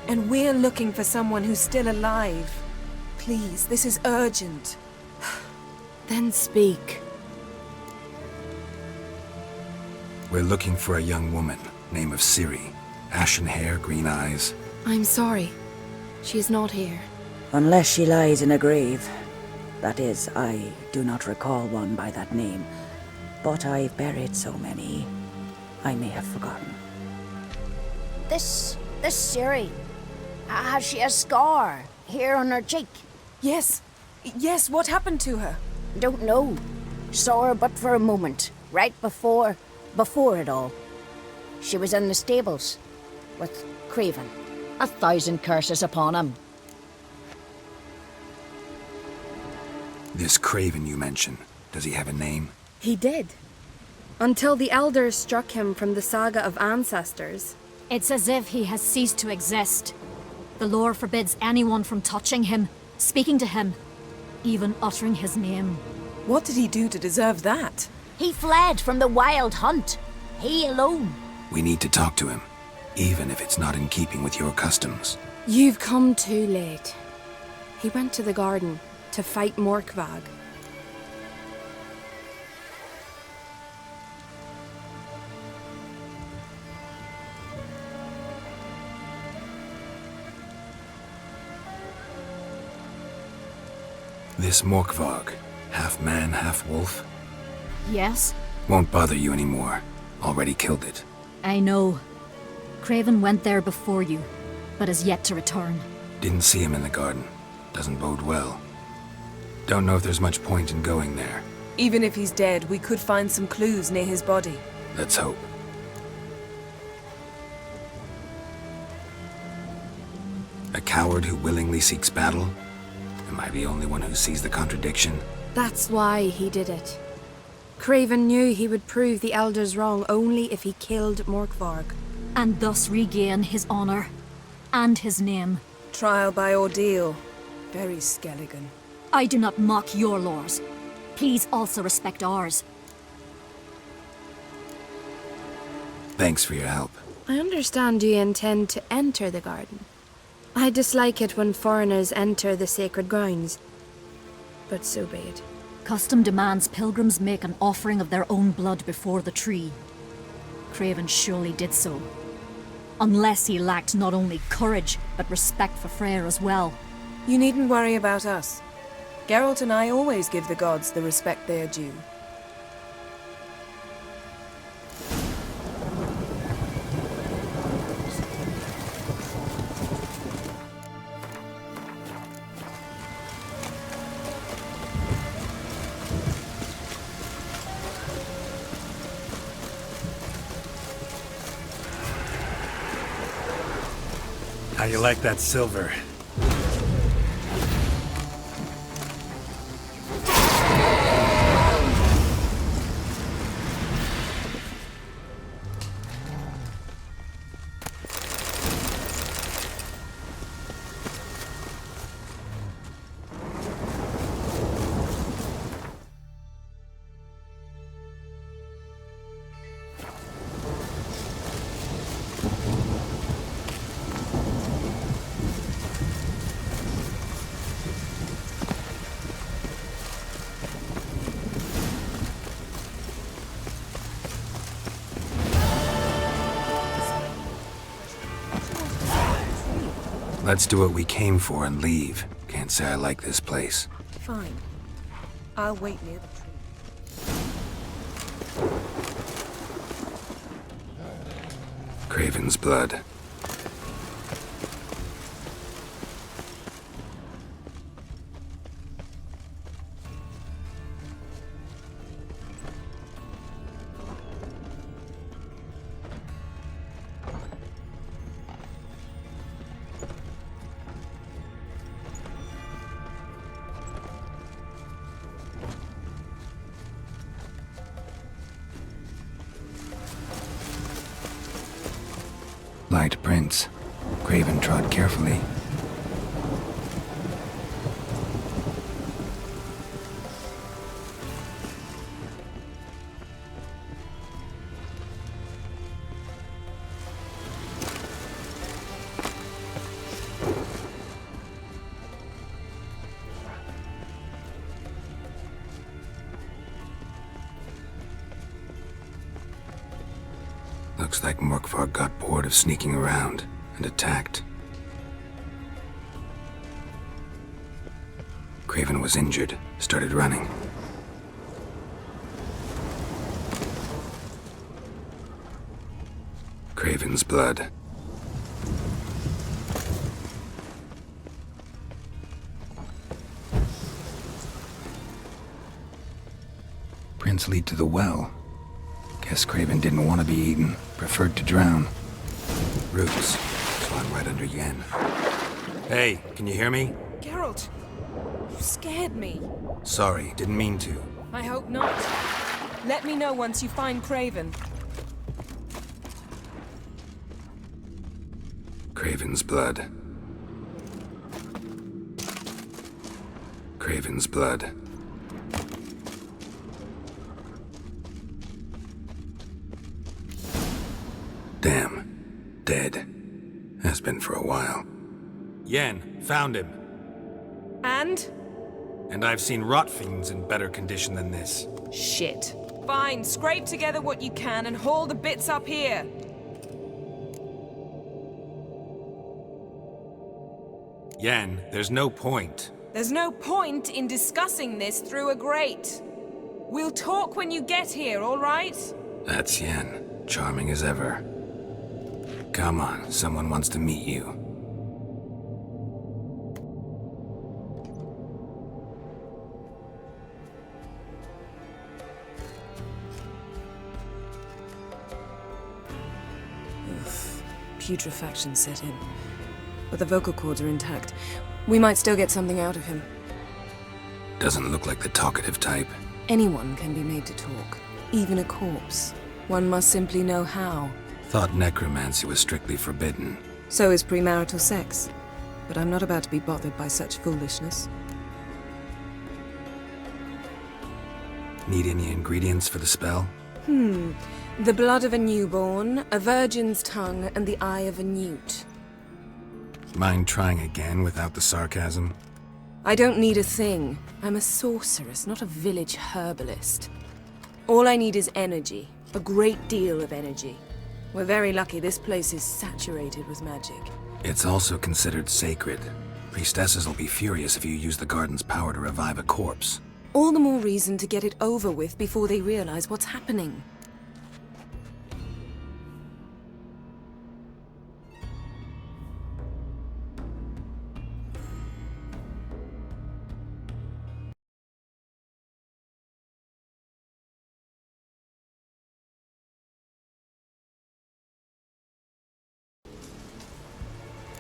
And we're looking for someone who's still alive. Please, this is urgent. Then speak. We're looking for a young woman, name of Ciri. Ashen hair, green eyes. I'm sorry. She is not here. Unless she lies in a grave. That is, I do not recall one by that name. But I've buried so many, I may have forgotten. This Ciri, has she a scar here on her cheek? Yes. Yes, what happened to her? Don't know. Saw her but for a moment, right before it all. She was in the stables with Craven. 1,000 curses upon him. This Craven you mention, does he have a name? He did. Until the elders struck him from the saga of ancestors. It's as if he has ceased to exist. The lore forbids anyone from touching him, speaking to him, even uttering his name. What did he do to deserve that? He fled from the Wild Hunt. He alone. We need to talk to him, even if it's not in keeping with your customs. You've come too late. He went to the garden to fight Morkvag. This Morkvag, half man, half wolf? Yes? Won't bother you anymore. Already killed it. I know. Craven went there before you, but is yet to return. Didn't see him in the garden. Doesn't bode well. Don't know if there's much point in going there. Even if he's dead, we could find some clues near his body. Let's hope. A coward who willingly seeks battle? Am I the only one who sees the contradiction? That's why he did it. Craven knew he would prove the elders wrong only if he killed Morkvarg. And thus regain his honor and his name. Trial by ordeal. Very Skelligan. I do not mock your laws. Please also respect ours. Thanks for your help. I understand you intend to enter the garden. I dislike it when foreigners enter the sacred grounds. But so be it. Custom demands pilgrims make an offering of their own blood before the tree. Craven surely did so. Unless he lacked not only courage, but respect for Freyr as well. You needn't worry about us. Geralt and I always give the gods the respect they are due. How you like that silver? Let's do what we came for and leave. Can't say I like this place. Fine. I'll wait near the tree. Craven's blood. Light prints. Craven trod carefully. Looks like Morkvar got bored of sneaking around and attacked. Craven was injured, started running. Craven's blood. Prints lead to the well. Guess Craven didn't want to be eaten, preferred to drown. Roots, so I'm right under Yen. Hey, can you hear me? Geralt, you scared me. Sorry, didn't mean to. I hope not. Let me know once you find Craven. Craven's blood. Craven's blood. Damn. Dead. Has been for a while. Yen, found him. And? And I've seen rot fiends in better condition than this. Shit. Fine, scrape together what you can and haul the bits up here. Yen, there's no point. There's no point in discussing this through a grate. We'll talk when you get here, all right? That's Yen. Charming as ever. Come on, someone wants to meet you. Ugh. Putrefaction set in. But the vocal cords are intact. We might still get something out of him. Doesn't look like the talkative type. Anyone can be made to talk. Even a corpse. One must simply know how. Thought necromancy was strictly forbidden. So is premarital sex. But I'm not about to be bothered by such foolishness. Need any ingredients for the spell? The blood of a newborn, a virgin's tongue, and the eye of a newt. Mind trying again without the sarcasm? I don't need a thing. I'm a sorceress, not a village herbalist. All I need is energy. A great deal of energy. We're very lucky this place is saturated with magic. It's also considered sacred. Priestesses will be furious if you use the garden's power to revive a corpse. All the more reason to get it over with before they realize what's happening.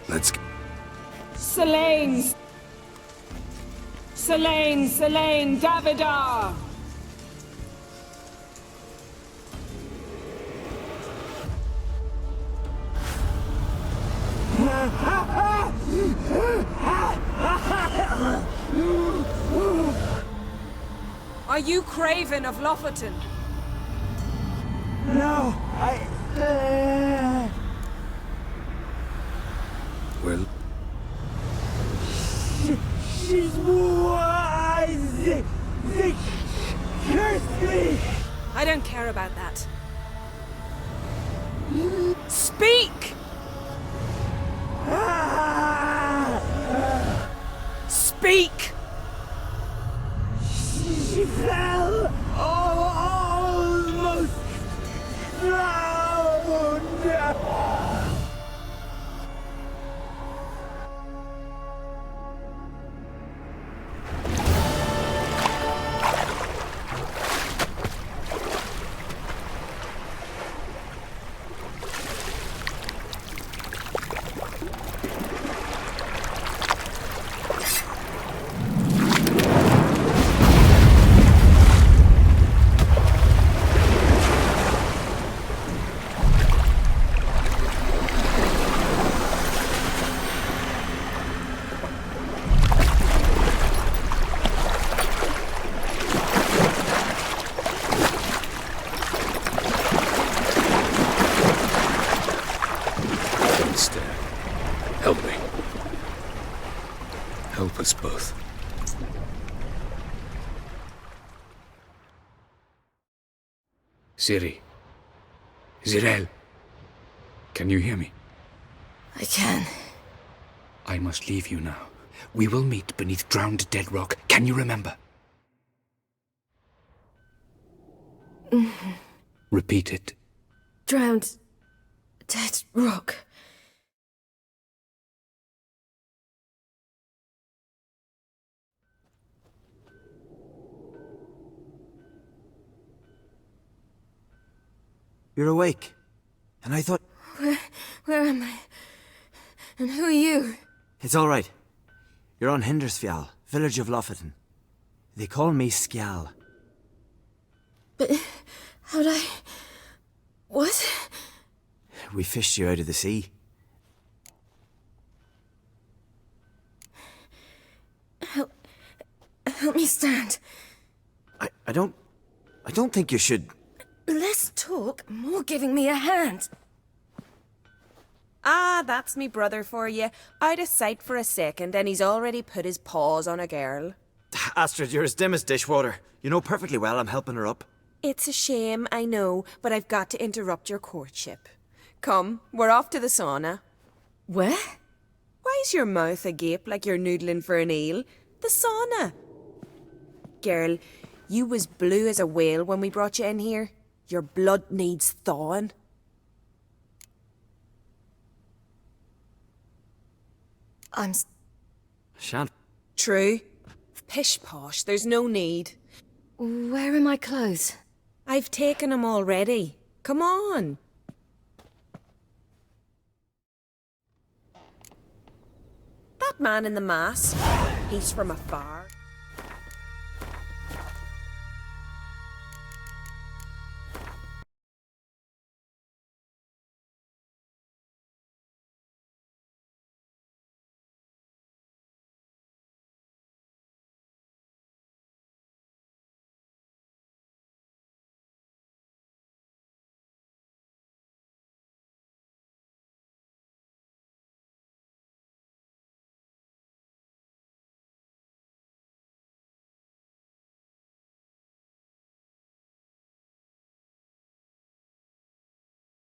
Let's... Selene! Selene, Davidar! Are you Craven of Lofoten? No, Well... She's wise! They cursed me! I don't care about that. Speak! Speak! She fell! Almost drowned! Help me. Help us both. Ciri. Zirel. Can you hear me? I can. I must leave you now. We will meet beneath drowned dead rock. Can you remember? Repeat it. Drowned. Dead rock. You're awake. And I thought... Where am I? And who are you? It's all right. You're on Hindersfjall, village of Lofoten. They call me Skjal. But how'd I... What? We fished you out of the sea. Help me stand. I don't think you should... Less talk, more giving me a hand. Ah, that's me brother for you. I'd a sight for a second, and he's already put his paws on a girl. Astrid, you're as dim as dishwater. You know perfectly well I'm helping her up. It's a shame, I know, but I've got to interrupt your courtship. Come, we're off to the sauna. Where? Why's your mouth agape like you're noodling for an eel? The sauna. Girl, you was blue as a whale when we brought you in here. Your blood needs thawing. Shan't. True. Pish posh, there's no need. Where are my clothes? I've taken 'em already. Come on. That man in the mask, he's from afar.